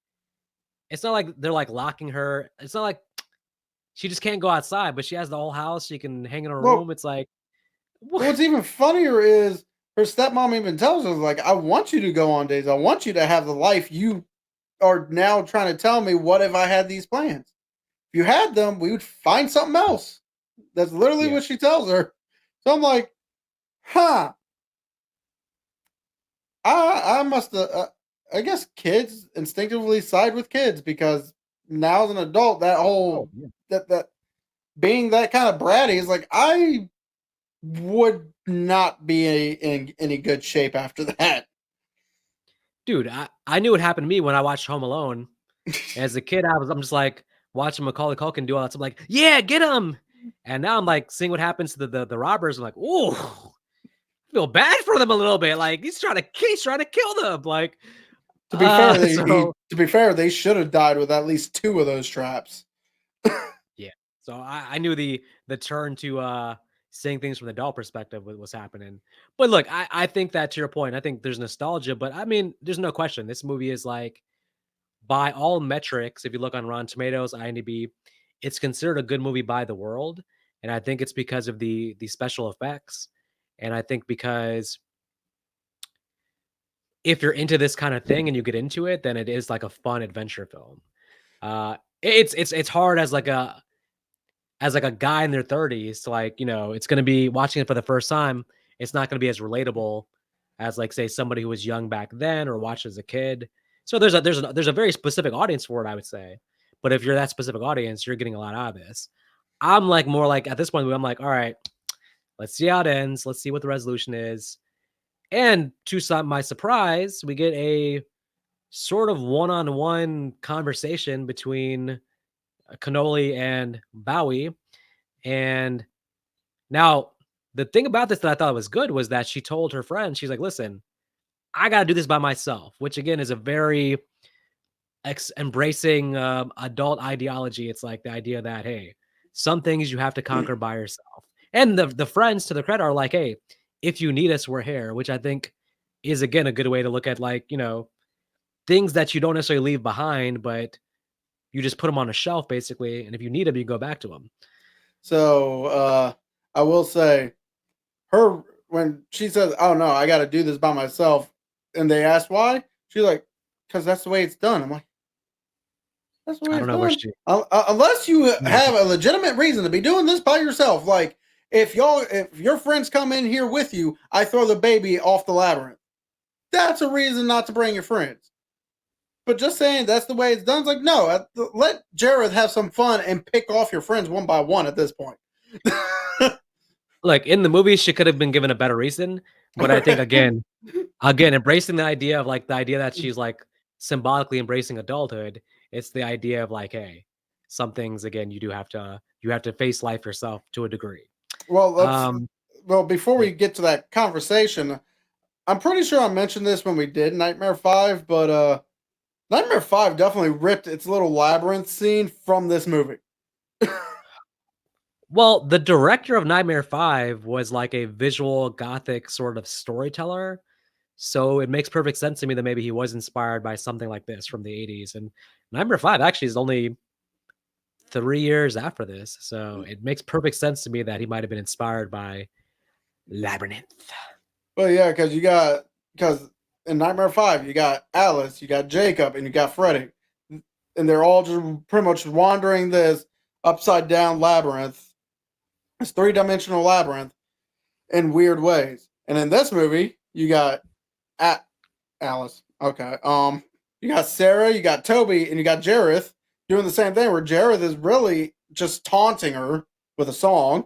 Speaker 2: it's not like they're like locking her. It's not like she just can't go outside, but she has the whole house. She can hang in her
Speaker 1: Well,
Speaker 2: room. It's like,
Speaker 1: what's even funnier is her stepmom even tells her, like, I want you to go on dates. I want you to have the life you are now trying to tell me. What if I had these plans? If you had them, we would find something else. That's literally
Speaker 2: yeah.
Speaker 1: what she tells her. So I'm like, huh. I must have. I guess kids instinctively side with kids because now as an adult, that
Speaker 2: Oh,
Speaker 1: whole
Speaker 2: yeah.
Speaker 1: that being that kind of bratty is like, I would not be in any good shape after that.
Speaker 2: Dude, I knew what happened to me when I watched Home Alone. As a kid, I'm just like watching Macaulay Culkin do all that. So I'm like, yeah, get him. And now I'm like seeing what happens to the robbers. I'm like, ooh, feel bad for them a little bit. Like he's trying to kill them. Like,
Speaker 1: To be fair,
Speaker 2: so
Speaker 1: they should have died with at least two of those traps.
Speaker 2: yeah. So I knew the turn to seeing things from the adult perspective was happening. But look, I think that to your point, I think there's nostalgia, but I mean, there's no question. This movie is like by all metrics, if you look on Rotten Tomatoes, IMDb, it's considered a good movie by the world. And I think it's because of the special effects. And I think because if you're into this kind of thing and you get into it, then it is like a fun adventure film. It's hard as like a guy in their 30s to like, it's gonna be watching it for the first time, it's not gonna be as relatable as like say somebody who was young back then or watched as a kid. So there's a very specific audience for it, I would say. But if you're that specific audience, you're getting a lot out of this. I'm like more like at this point, I'm like, all right, let's see how it ends. Let's see what the resolution is. And to my surprise, we get a sort of one-on-one conversation between Cannoli and Bowie. And now the thing about this that I thought was good was that she told her friend, she's like, listen, I got to do this by myself, which again is a very embracing adult ideology. It's like the idea that, hey, some things you have to conquer by yourself. And the friends to the credit are like, hey, if you need us, we're here, which I think is again a good way to look at like, things that you don't necessarily leave behind, but you just put them on a shelf basically. And if you need them, you go back to them.
Speaker 1: So I will say, her when she says, "Oh no, I got to do this by myself," and they ask why, she's like, "Because that's the way it's done." I'm like, "That's the way
Speaker 2: I
Speaker 1: it's
Speaker 2: don't know where
Speaker 1: done."
Speaker 2: she.
Speaker 1: Unless you have a legitimate reason to be doing this by yourself, like if your friends come in here with you, I throw the baby off the labyrinth. That's a reason not to bring your friends. But just saying that's the way it's done, it's like, no, let Jared have some fun and pick off your friends one by one at this point.
Speaker 2: Like in the movie, she could have been given a better reason, but I think again, embracing the idea of like the idea that she's like symbolically embracing adulthood. It's the idea of like, hey, some things again you have to face life yourself to a degree.
Speaker 1: well,
Speaker 2: Um,
Speaker 1: before
Speaker 2: yeah,
Speaker 1: we get to that conversation, I'm pretty sure I mentioned this when we did Nightmare 5, but Nightmare 5 definitely ripped its little labyrinth scene from this movie.
Speaker 2: Well, the director of Nightmare 5 was like a visual gothic sort of storyteller. So it makes perfect sense to me that maybe he was inspired by something like this from the 80s. And Nightmare 5 actually is only 3 years after this. So it makes perfect sense to me that he might have been inspired by Labyrinth.
Speaker 1: Well, yeah, because in Nightmare 5, you got Alice, you got Jacob, and you got Freddy. And they're all just pretty much wandering this upside down labyrinth, this 3-dimensional labyrinth in weird ways. And in this movie, you got Alice. Okay. You got Sarah, you got Toby, and you got Jareth doing the same thing where Jareth is really just taunting her with a song.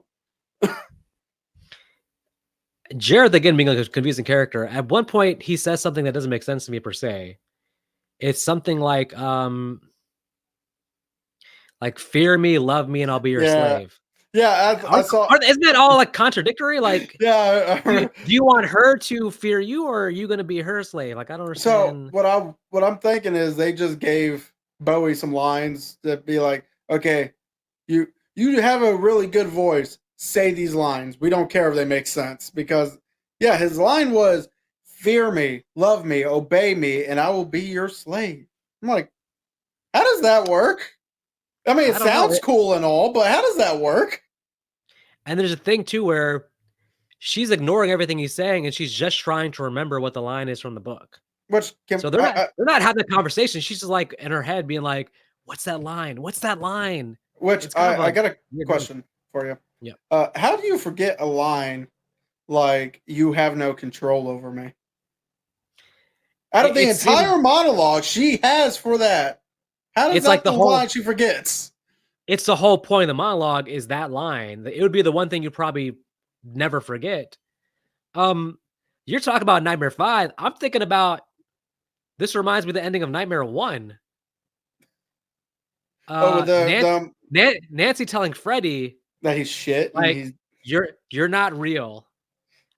Speaker 2: Jared, again, being like a confusing character. At one point, he says something that doesn't make sense to me per se. It's something like fear me, love me, and I'll be your slave.
Speaker 1: Yeah, I saw.
Speaker 2: Isn't that all like contradictory? Like,
Speaker 1: Yeah.
Speaker 2: do you want her to fear you, or are you going to be her slave? Like, I don't understand.
Speaker 1: So what I'm thinking is they just gave Bowie some lines to be like, okay, you have a really good voice. Say these lines. We don't care if they make sense because yeah, his line was fear me, love me, obey me, and I will be your slave. I'm like, how does that work? I mean, it sounds cool and all, but how does that work?
Speaker 2: And there's a thing too where she's ignoring everything he's saying, and she's just trying to remember what the line is from the book. So they're not having a conversation. She's just like in her head being like, "What's that line? What's that line?"
Speaker 1: Which I got a question for you.
Speaker 2: Yeah.
Speaker 1: How do you forget a line like "You have no control over me"? Out of the entire monologue she has for that, how does that the line she forgets?
Speaker 2: It's the whole point of the monologue is that line. It would be the one thing you probably never forget. You're talking about Nightmare 5. I'm thinking about this reminds me of the ending of Nightmare 1. Nancy telling Freddy
Speaker 1: that he's shit.
Speaker 2: Like, you're not real.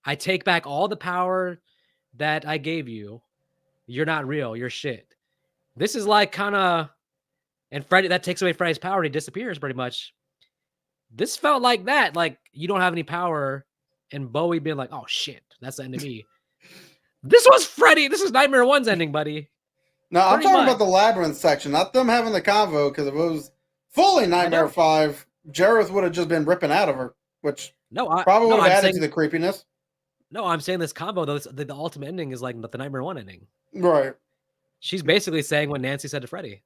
Speaker 2: I take back all the power that I gave you. You're not real. You're shit. This is like kind of, and Freddy, that takes away Freddy's power and he disappears pretty much. This felt like that. Like, you don't have any power. And Bowie being like, oh shit, that's the end of me. This was Freddy. This is Nightmare 1's ending, buddy.
Speaker 1: No, I'm talking about the Labyrinth section, not them having the convo, because if it was fully Nightmare 5, Jareth would have just been ripping out of her, which probably would have added to the creepiness.
Speaker 2: No, I'm saying this combo, though, the ultimate ending is like the Nightmare 1 ending.
Speaker 1: Right.
Speaker 2: She's basically saying what Nancy said to Freddy.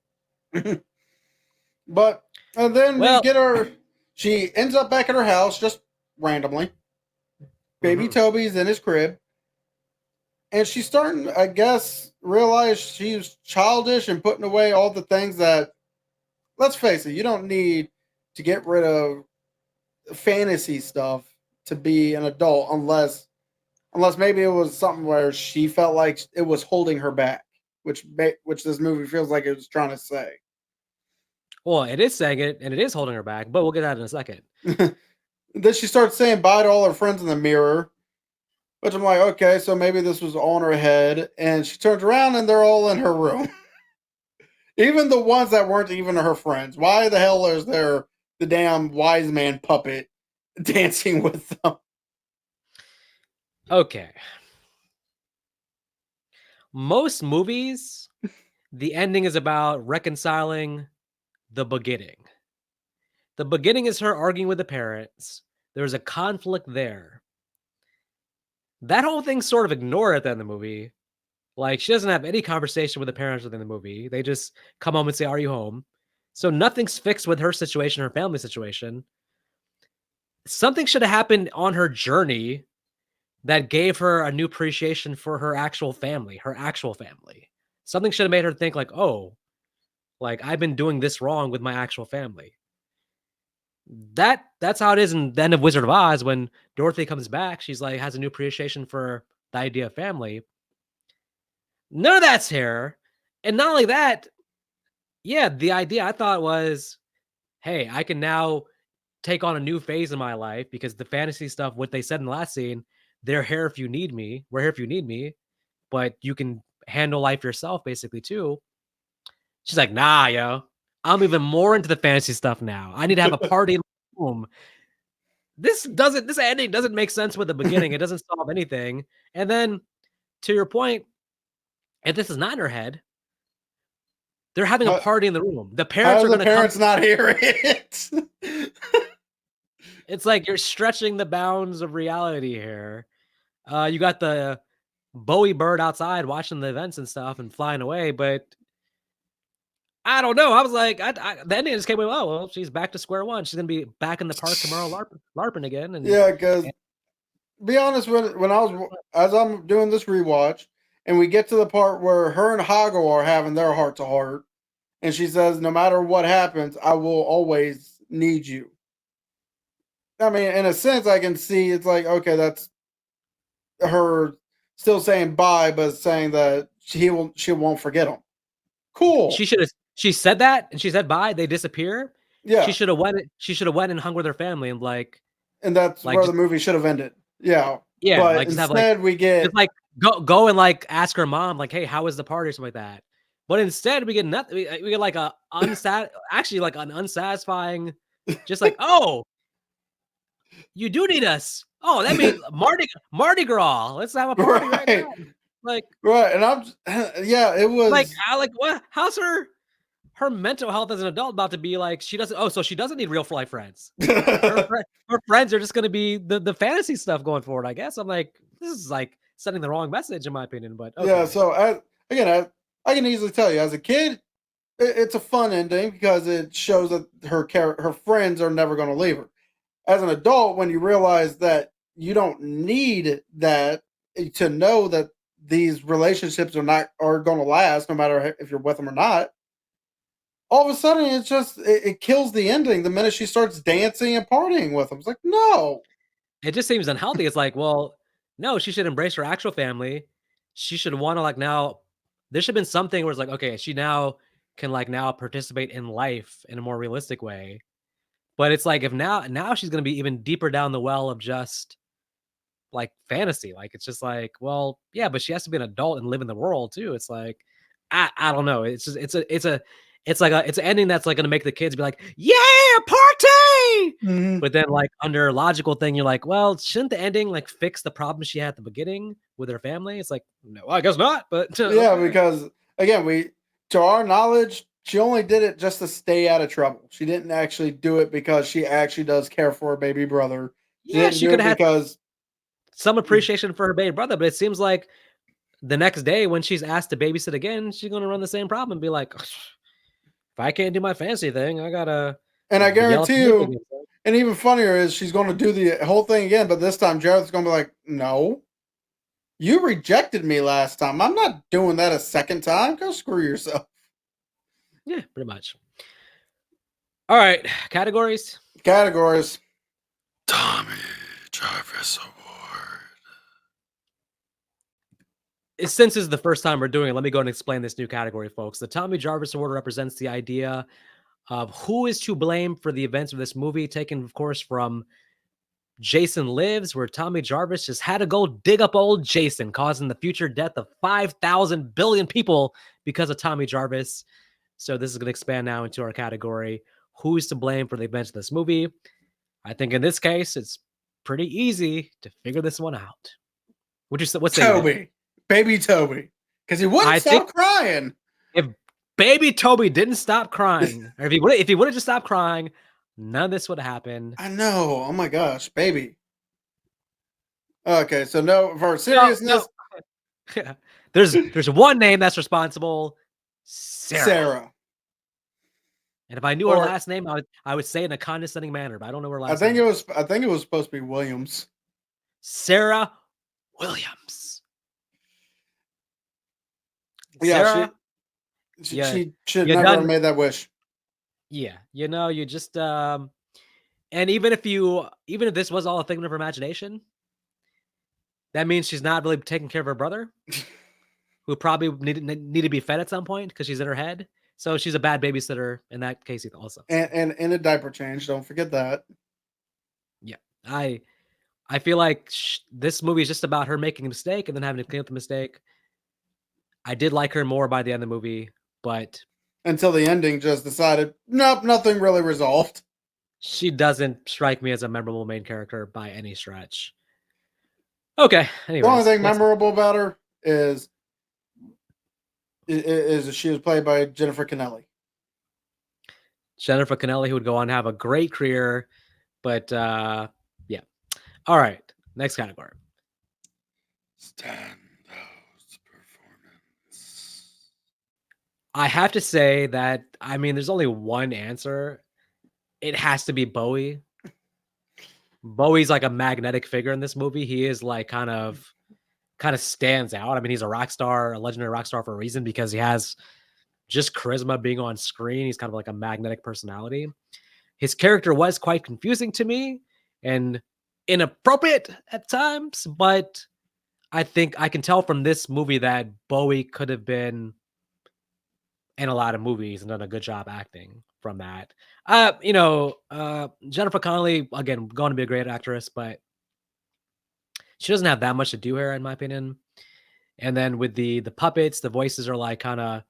Speaker 1: But, and then we get her, she ends up back at her house just randomly. Baby Toby's in his crib. And she's starting, I guess, realize she's childish and putting away all the things that, let's face it, you don't need to get rid of fantasy stuff to be an adult unless maybe it was something where she felt like it was holding her back, which this movie feels like it was trying to say.
Speaker 2: Well, it is saying it, and it is holding her back, but we'll get that in a second.
Speaker 1: Then she starts saying bye to all her friends in the mirror, which I'm like, okay, so maybe this was on her head, and she turns around and they're all in her room. Even the ones that weren't even her friends. Why the hell is there the damn wise man puppet dancing with them?
Speaker 2: Okay. Most movies, the ending is about reconciling the beginning. The beginning is her arguing with the parents. There's a conflict there. That whole thing's sort of ignored at the end of the movie. Like, she doesn't have any conversation with the parents within the movie. They just come home and say, "Are you home?" So nothing's fixed with her situation, her family situation. Something should have happened on her journey that gave her a new appreciation for her actual family, Something should have made her think like, oh, like I've been doing this wrong with my actual family. That's how it is in the end of Wizard of Oz when Dorothy comes back. She's like, has a new appreciation for the idea of family. None of that's here. And not only that, yeah, the idea I thought was, hey, I can now take on a new phase in my life because the fantasy stuff, what they said in the last scene, they're here if you need me. We're here if you need me, but you can handle life yourself basically too. She's like, nah, yo. I'm even more into the fantasy stuff now. I need to have a party in the room. This ending doesn't make sense with the beginning. It doesn't solve anything. And then to your point, if this is not in her head, they're having a party in the room. The
Speaker 1: How
Speaker 2: parents
Speaker 1: are
Speaker 2: are
Speaker 1: the
Speaker 2: going to come.
Speaker 1: parents not hearing it?
Speaker 2: It's like you're stretching the bounds of reality here. You got the Bowie bird outside watching the events and stuff and flying away, but I don't know. I was like, the ending just came away. Oh well, she's back to square one. She's gonna be back in the park tomorrow, LARPing again. And
Speaker 1: Yeah, because be honest, when as I'm doing this rewatch, and we get to the part where her and Hago are having their heart to heart, and she says, "No matter what happens, I will always need you." I mean, in a sense, I can see it's like, okay, that's her still saying bye, but saying that she won't forget him. Cool.
Speaker 2: She said that, and she said bye. They disappear.
Speaker 1: Yeah.
Speaker 2: She should have went. She should have went and hung with her family and like.
Speaker 1: And that's
Speaker 2: like
Speaker 1: where
Speaker 2: just,
Speaker 1: the movie should have ended. Yeah.
Speaker 2: Yeah,
Speaker 1: But
Speaker 2: like just
Speaker 1: instead
Speaker 2: have like
Speaker 1: we get
Speaker 2: just like go and like ask her mom like, hey, how was the party or something like that. But instead we get nothing. We get like actually like an unsatisfying, just like, oh, you do need us. Oh, that means Mardi Gras. Let's have a party right now. Like,
Speaker 1: right, and I'm yeah, it was
Speaker 2: like what? How's her mental health as an adult about to be like? She doesn't. Oh, so she doesn't need real life friends. Her friends are just going to be the fantasy stuff going forward. I guess I'm like, this is like sending the wrong message in my opinion. But okay.
Speaker 1: Yeah, so I can easily tell you as a kid, it's a fun ending because it shows that her friends are never going to leave her. As an adult, when you realize that you don't need that to know that these relationships are going to last, no matter if you're with them or not. All of a sudden, it's just it kills the ending the minute she starts dancing and partying with them. It's like, no,
Speaker 2: it just seems unhealthy. It's like, well, no, she should embrace her actual family. She should want to like now. There should have been something where it's like, okay, she now can like now participate in life in a more realistic way. But it's like if now she's gonna be even deeper down the well of just like fantasy. Like it's just like, well, yeah, but she has to be an adult and live in the world too. It's like, I don't know. It's just it's like it's an ending that's like gonna make the kids be like, yeah, party.
Speaker 1: mm-hmm.
Speaker 2: But then like under a logical thing, you're like, well, shouldn't the ending like fix the problem she had at the beginning with her family? It's like, no, I guess not. But
Speaker 1: Yeah,
Speaker 2: okay.
Speaker 1: because again, to our knowledge, she only did it just to stay out of trouble. She didn't actually do it because she actually does care for her baby brother.
Speaker 2: Yeah, she could have had
Speaker 1: because
Speaker 2: some appreciation for her baby brother, but it seems like the next day when she's asked to babysit again, she's gonna run the same problem and be like, if I can't do my fancy thing, I gotta.
Speaker 1: And I
Speaker 2: yell at
Speaker 1: guarantee
Speaker 2: the
Speaker 1: you,
Speaker 2: baby.
Speaker 1: and even funnier is she's going to do the whole thing again, but this time Jared's going to be like, "No, you rejected me last time. I'm not doing that a second time. Go screw yourself."
Speaker 2: Yeah, pretty much. All right, categories.
Speaker 1: Tommy Jarvis Award.
Speaker 2: Since this is the first time we're doing it, let me go and explain this new category, folks. The Tommy Jarvis Award represents the idea of who is to blame for the events of this movie, taken, of course, from Jason Lives, where Tommy Jarvis just had to go dig up old Jason, causing the future death of 5,000 billion people because of Tommy Jarvis. So this is going to expand now into our category, who's to blame for the events of this movie. I think in this case, it's pretty easy to figure this one out. What's
Speaker 1: Toby? Baby Toby. Because he wouldn't stop crying.
Speaker 2: If baby Toby didn't stop crying, or if he would have just stopped crying, none of this would have happened.
Speaker 1: I know. Oh my gosh, baby. Okay, so no, for seriousness.
Speaker 2: No. There's one name that's responsible. Sarah. And if I knew her last name, I would say it in a condescending manner, but I don't know her last name.
Speaker 1: I think it was supposed to be Williams.
Speaker 2: Sarah Williams.
Speaker 1: Yeah,
Speaker 2: Sarah,
Speaker 1: she should never have made that wish.
Speaker 2: Yeah, you just and even if this was all a figment of her imagination, that means she's not really taking care of her brother, who probably need to be fed at some point because she's in her head. So she's a bad babysitter in that case also.
Speaker 1: And in a diaper change, don't forget that.
Speaker 2: Yeah, I feel like this movie is just about her making a mistake and then having to clean up the mistake. I did like her more by the end of the movie, but
Speaker 1: until the ending just decided, nope, nothing really resolved.
Speaker 2: She doesn't strike me as a memorable main character by any stretch. Okay. Anyways,
Speaker 1: the only thing memorable about her is she was played by Jennifer Connelly.
Speaker 2: Jennifer Connelly, who would go on to have a great career, but yeah. All right. Next category.
Speaker 1: Standout performance.
Speaker 2: I have to say that, I mean, there's only one answer. It has to be Bowie. Bowie's like a magnetic figure in this movie. He is like kind of stands out. I mean, he's a rock star, a legendary rock star for a reason because he has just charisma being on screen. He's kind of like a magnetic personality. His character was quite confusing to me and inappropriate at times, but I think I can tell from this movie that Bowie could have been in a lot of movies and done a good job acting from that. Jennifer Connelly, again, going to be a great actress, but she doesn't have that much to do here, in my opinion. And then with the puppets, the voices are like kind of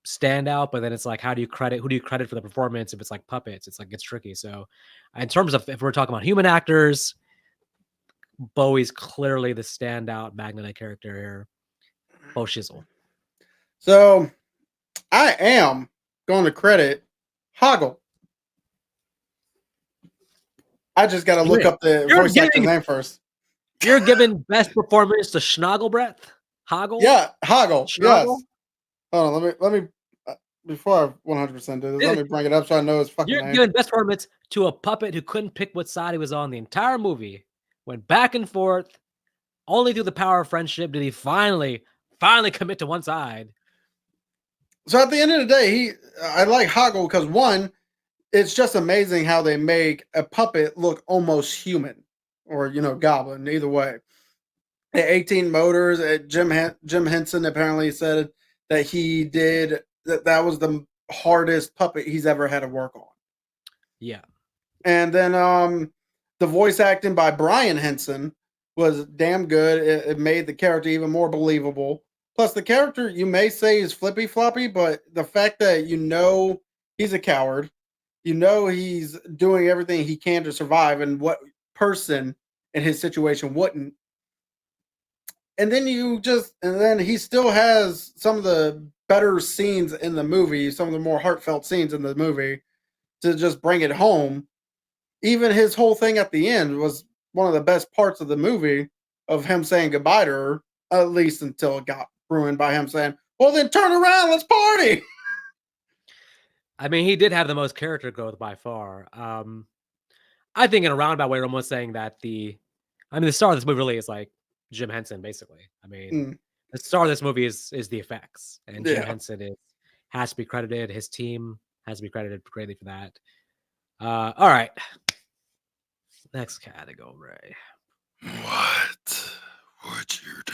Speaker 2: stand out, but then it's like, who do you credit for the performance if it's like puppets? It's like, it's tricky. So in terms of if we're talking about human actors, Bowie's clearly the standout magnetic character here. Bo Shizzle.
Speaker 1: So I am going to credit Hoggle. I just got to look up the voice actor's name first.
Speaker 2: You're giving best performance to Schnagglebreath? Hoggle?
Speaker 1: Yeah, Hoggle.
Speaker 2: Schnaggle?
Speaker 1: Yes. Hold on, let me before I 100% do this, let me bring it up so I know his fucking name.
Speaker 2: You're giving best performance to a puppet who couldn't pick what side he was on the entire movie. Went back and forth. Only through the power of friendship did he finally commit to one side.
Speaker 1: So at the end of the day, I like Hoggle because one, it's just amazing how they make a puppet look almost human, or goblin. Either way, at 18 Motors, Jim Henson apparently said that he did that was the hardest puppet he's ever had to work on.
Speaker 2: Yeah,
Speaker 1: and then the voice acting by Brian Henson was damn good. It made the character even more believable. Plus, the character, you may say, is flippy floppy, but the fact that he's a coward, he's doing everything he can to survive, and what person in his situation wouldn't. And then he still has some of the better scenes in the movie, some of the more heartfelt scenes in the movie to just bring it home. Even his whole thing at the end was one of the best parts of the movie, of him saying goodbye to her, at least until it got ruined by him saying, well, then turn around, let's party.
Speaker 2: I mean, he did have the most character growth by far. I think in a roundabout way, we're almost saying that the star of this movie really is like Jim Henson, basically. I mean, the star of this movie is the effects, and Jim Henson has to be credited. His team has to be credited greatly for that. All right. Next category.
Speaker 1: What would you do?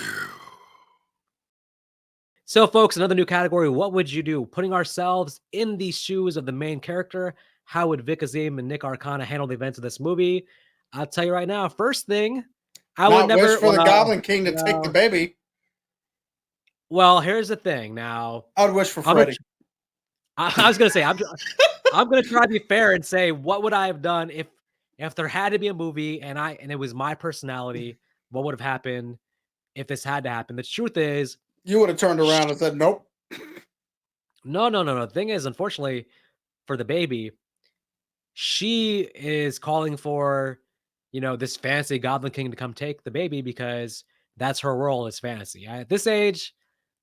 Speaker 2: So, folks, another new category. What would you do? Putting ourselves in the shoes of the main character. How would Vik Azim and Nick Arcana handle the events of this movie? I'll tell you right now. First thing, I would never
Speaker 1: wish for the Goblin King to take the baby.
Speaker 2: Well, here's the thing. Now,
Speaker 1: I would wish for Freddy.
Speaker 2: I was gonna say I'm gonna try to be fair and say, what would I have done if there had to be a movie and it was my personality? What would have happened if this had to happen? The truth is,
Speaker 1: you would have turned around and said, nope.
Speaker 2: No. The thing is, unfortunately, for the baby, she is calling for, this fantasy Goblin King to come take the baby because that's her world is fantasy. At this age,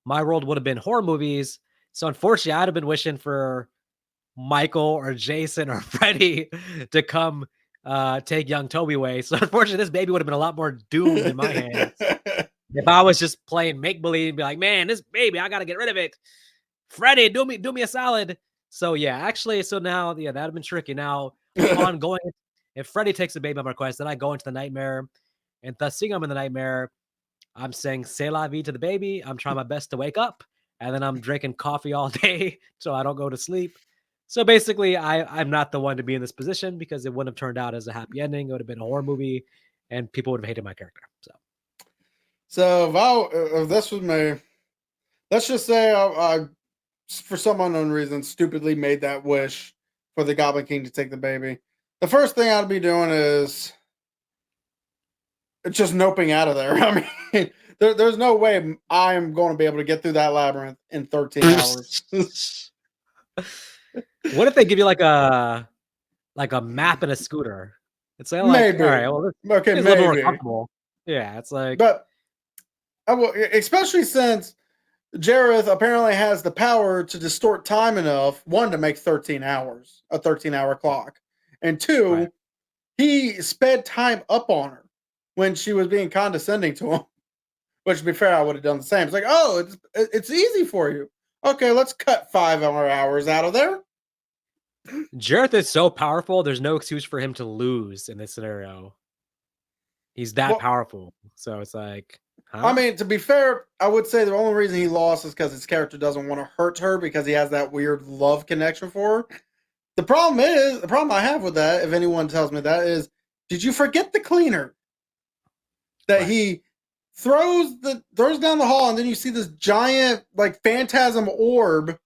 Speaker 2: my world would have been horror movies. So unfortunately, I'd have been wishing for Michael or Jason or Freddy to come take young Toby away. So unfortunately, this baby would have been a lot more doomed in my hands. If I was just playing make-believe and be like, man, this baby, I got to get rid of it. Freddy, do me a solid. So yeah, actually, now, that'd have been tricky. Now, upon going, if Freddy takes the baby on request, then I go into the nightmare, and thus seeing him in the nightmare, I'm saying "C'est la vie" to the baby. I'm trying my best to wake up, and then I'm drinking coffee all day so I don't go to sleep. So basically, I'm not the one to be in this position because it wouldn't have turned out as a happy ending. It would have been a horror movie, and people would have hated my character.
Speaker 1: So if this was me, let's just say I for some unknown reason, stupidly made that wish for the Goblin King to take the baby, the first thing I'd be doing is just noping out of there. I mean, there's no way I'm going to be able to get through that labyrinth in 13 hours.
Speaker 2: What if they give you like a map and a scooter? It's like,
Speaker 1: Maybe.
Speaker 2: all right, well,
Speaker 1: Okay,
Speaker 2: it's a little more
Speaker 1: maybe.
Speaker 2: comfortable. Yeah, it's like,
Speaker 1: But I will, especially since Jareth apparently has the power to distort time enough, one, to make 13 hours, a 13-hour clock, and two,
Speaker 2: right.
Speaker 1: he sped time up on her when she was being condescending to him. Which, to be fair, I would have done the same. It's like, oh, it's easy for you. Okay, let's cut 5 more hours out of there.
Speaker 2: Jareth is so powerful. There's no excuse for him to lose in this scenario. He's that powerful. So it's like, huh?
Speaker 1: I mean, to be fair, I would say the only reason he lost is because his character doesn't want to hurt her because he has that weird love connection for her. The problem I have with that, if anyone tells me that, is, did you forget the cleaner? That he throws down the hall, and then you see this giant, like, phantasm orb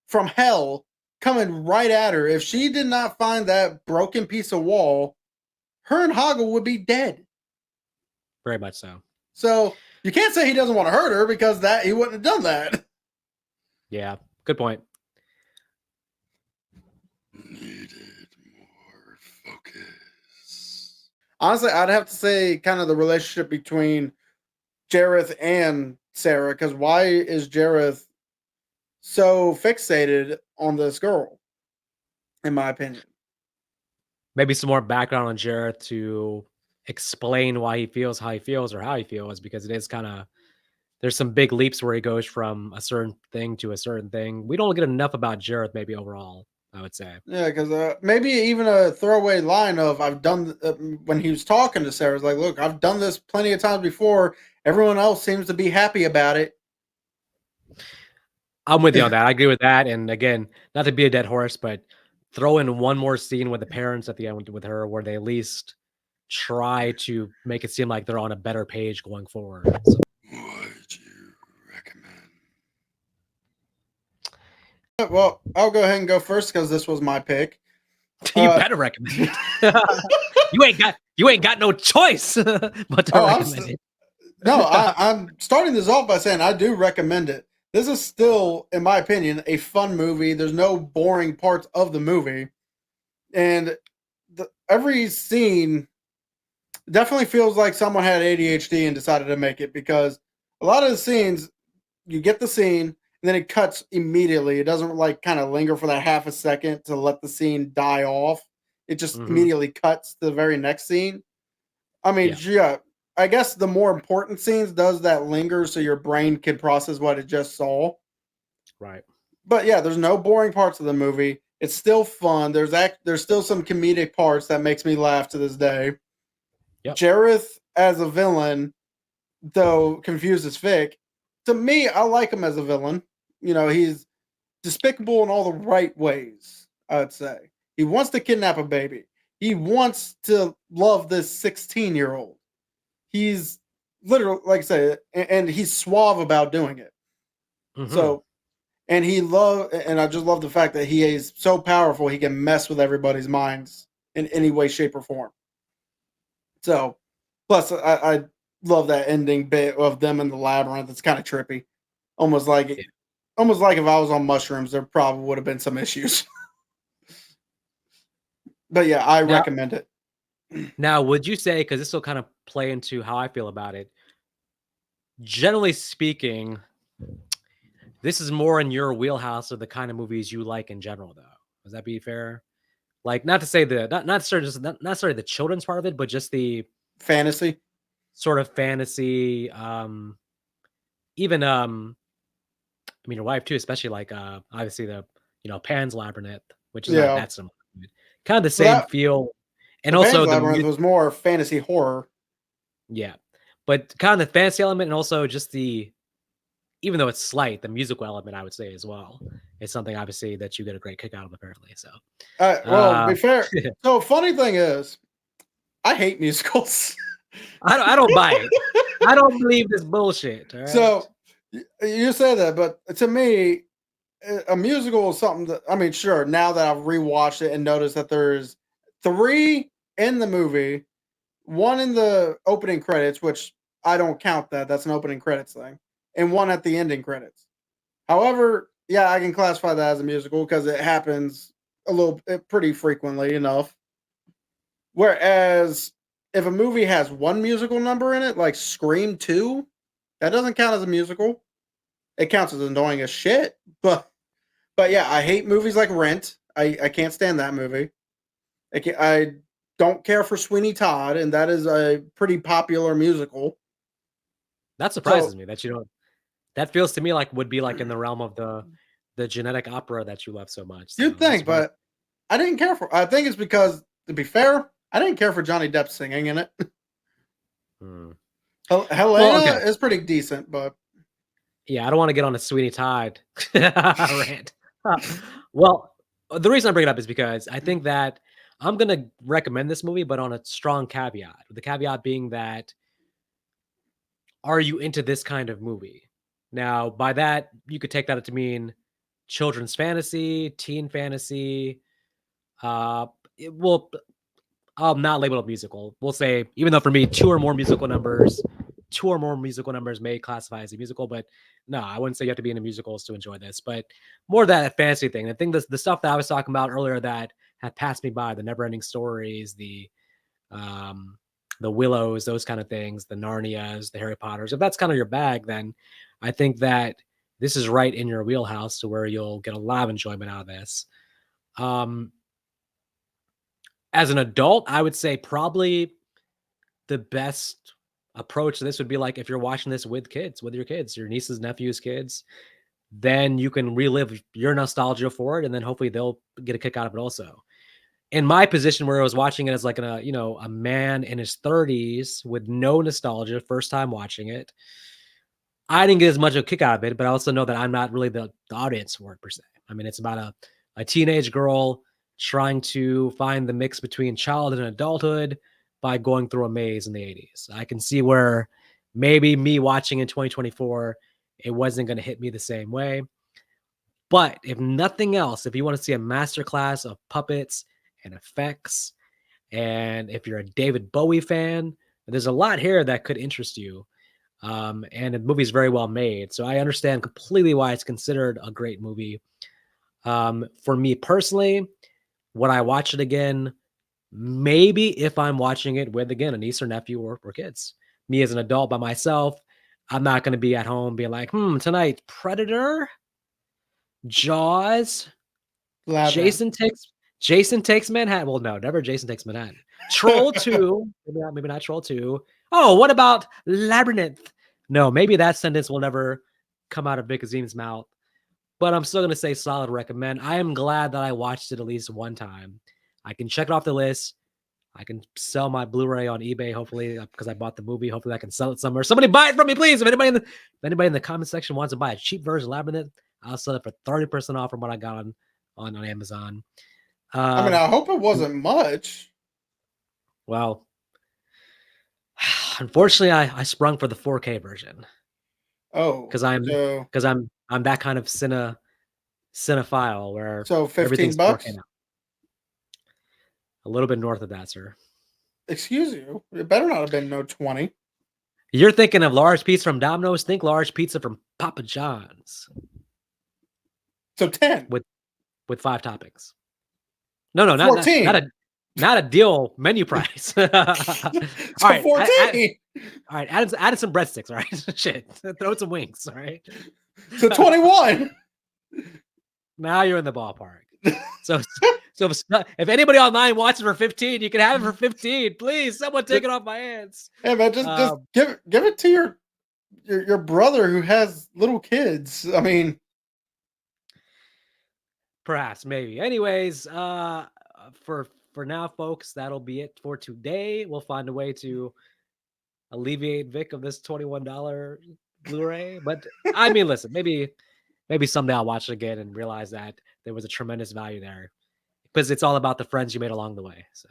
Speaker 1: from hell coming right at her. If she did not find that broken piece of wall, her and Hoggle would be dead.
Speaker 2: Very much so.
Speaker 1: So you can't say he doesn't want to hurt her because that he wouldn't have done that.
Speaker 2: Yeah, good point.
Speaker 1: Needed more focus. Honestly, I'd have to say kind of the relationship between Jareth and Sarah, because why is Jareth so fixated on this girl, in my opinion?
Speaker 2: Maybe some more background on Jareth to explain why he feels how he feels or how he feels, because it is kind of, there's some big leaps where he goes from a certain thing to a certain thing. We don't get enough about Jareth, maybe overall, I would say.
Speaker 1: Yeah, because maybe even a throwaway line of I've done when he was talking to Sarah, like, look, I've done this plenty of times before. Everyone else seems to be happy about it.
Speaker 2: I'm with you on that. I agree with that. And again, not to be a dead horse, but throw in one more scene with the parents at the end with her, where they at least try to make it seem like they're on a better page going forward. So.
Speaker 1: Would you recommend? Well, I'll go ahead and go first because this was my pick.
Speaker 2: You better recommend it. you ain't got no choice but to recommend it.
Speaker 1: No, I'm starting this off by saying I do recommend it. This is still, in my opinion, a fun movie. There's no boring parts of the movie. And every scene definitely feels like someone had ADHD and decided to make it, because a lot of the scenes, you get the scene and then it cuts immediately. It doesn't like kind of linger for that half a second to let the scene die off. It just immediately cuts to the very next scene. I mean, yeah, I guess the more important scenes does that linger so your brain can process what it just saw.
Speaker 2: Right.
Speaker 1: But yeah, there's no boring parts of the movie. It's still fun. There's still some comedic parts that makes me laugh to this day. Yep. Jareth as a villain, though, confuses Vik. To me, I like him as a villain. You know, he's despicable in all the right ways, I'd say. He wants to kidnap a baby. He wants to love this 16-year-old. He's literally, like I said, and he's suave about doing it. So, and I just love the fact that he is so powerful, he can mess with everybody's minds in any way, shape, or form. So, plus, I love that ending bit of them in the labyrinth. It's kind of trippy. Almost like if I was on mushrooms, there probably would have been some issues. But yeah, I recommend it.
Speaker 2: Now, would you say, because this will kind of play into how I feel about it, generally speaking, this is more in your wheelhouse of the kind of movies you like in general, though? Does that be fair? Like, not to say not necessarily the children's part of it, but just the
Speaker 1: fantasy,
Speaker 2: sort of fantasy. Even I mean, your wife too, especially like obviously the Pan's Labyrinth, which is not that similar. Kind of the same feel, and also
Speaker 1: Pan's Labyrinth was more fantasy horror.
Speaker 2: Yeah, but kind of the fantasy element, and also just even though it's slight, the musical element, I would say as well, is something obviously that you get a great kick out of, apparently. So,
Speaker 1: well, to be fair, so funny thing is, I hate musicals.
Speaker 2: I don't buy it. I don't believe this bullshit. Right?
Speaker 1: So you say that, but to me, a musical is something that, I mean, sure, now that I've rewatched it and noticed that there's 3 in the movie, 1 in the opening credits, which I don't count that. That's an opening credits thing, and 1 at the ending credits. However, yeah, I can classify that as a musical because it happens pretty frequently enough. Whereas if a movie has 1 musical number in it, like Scream 2, that doesn't count as a musical. It counts as annoying as shit, but yeah, I hate movies like Rent. I can't stand that movie. I don't care for Sweeney Todd, and that is a pretty popular musical.
Speaker 2: That surprises me that you don't. That feels to me like would be like in the realm of the genetic opera that you love so much. So
Speaker 1: You'd think, but I didn't care for. I think it's because, to be fair, I didn't care for Johnny Depp singing in it. Helena is pretty decent, but
Speaker 2: yeah, I don't want to get on a Sweeney Todd rant. Well, the reason I bring it up is because I think that I'm gonna recommend this movie, but on a strong caveat. The caveat being that, are you into this kind of movie? Now, by that, you could take that to mean children's fantasy, teen fantasy. I'll not label it musical. We'll say, even though for me, two or more musical numbers may classify as a musical, but no, I wouldn't say you have to be into musicals to enjoy this, but more that fantasy thing. I think the stuff that I was talking about earlier that had passed me by, the Never-Ending Stories, the Willows, those kind of things, the Narnias, the Harry Potters. If that's kind of your bag, then I think that this is right in your wheelhouse to where you'll get a lot of enjoyment out of this. As an adult, I would say probably the best approach to this would be like if you're watching this with your kids, your nieces, nephews, kids, then you can relive your nostalgia for it, and then hopefully they'll get a kick out of it also. In my position where I was watching it as like a man in his 30s with no nostalgia, first time watching it, I didn't get as much of a kick out of it, but I also know that I'm not really the audience for it per se. I mean, it's about a teenage girl trying to find the mix between childhood and adulthood by going through a maze in the 80s. I can see where maybe me watching in 2024, it wasn't going to hit me the same way. But if nothing else, if you want to see a masterclass of puppets and effects, and if you're a David Bowie fan, there's a lot here that could interest you. And the movie's very well made. So I understand completely why it's considered a great movie. For me personally, would I watch it again? Maybe if I'm watching it with, again, a niece or nephew or kids. Me as an adult by myself, I'm not going to be at home being like, tonight, Predator, Jaws,
Speaker 1: Labyrinth.
Speaker 2: Jason Takes Manhattan. Well, no, never Jason Takes Manhattan. Troll 2, maybe not Troll 2. Oh, what about Labyrinth? No, maybe that sentence will never come out of Vik and Nick's mouth. But I'm still going to say solid recommend. I am glad that I watched it at least one time. I can check it off the list. I can sell my Blu-ray on eBay, hopefully, because I bought the movie. Hopefully I can sell it somewhere. Somebody buy it from me, please. If anybody in the comment section wants to buy a cheap version of Labyrinth, I'll sell it for 30% off from what I got on Amazon.
Speaker 1: I mean, I hope it wasn't much.
Speaker 2: Well, unfortunately, I sprung for the 4K version.
Speaker 1: Oh,
Speaker 2: because I'm that kind of cinephile where
Speaker 1: so
Speaker 2: everything's
Speaker 1: $15.
Speaker 2: 4K now. A little bit north of that, sir.
Speaker 1: Excuse you. It better not have been no 20.
Speaker 2: You're thinking of large pizza from Domino's. Think large pizza from Papa John's.
Speaker 1: So 10
Speaker 2: with 5 toppings. No, not a deal menu price. All right,
Speaker 1: 14.
Speaker 2: All right, add some breadsticks. All right, shit, throw some wings. All right,
Speaker 1: so 21.
Speaker 2: Now you're in the ballpark. So if anybody online wants it for 15, you can have it for 15. Please, someone take it off my hands.
Speaker 1: Hey man, just give it to your brother who has little kids. I mean,
Speaker 2: perhaps, maybe. Anyways, for now, folks, that'll be it for today. We'll find a way to alleviate Vik of this $21 Blu-ray. But I mean, listen, maybe someday I'll watch it again and realize that there was a tremendous value there, because it's all about the friends you made along the way. So.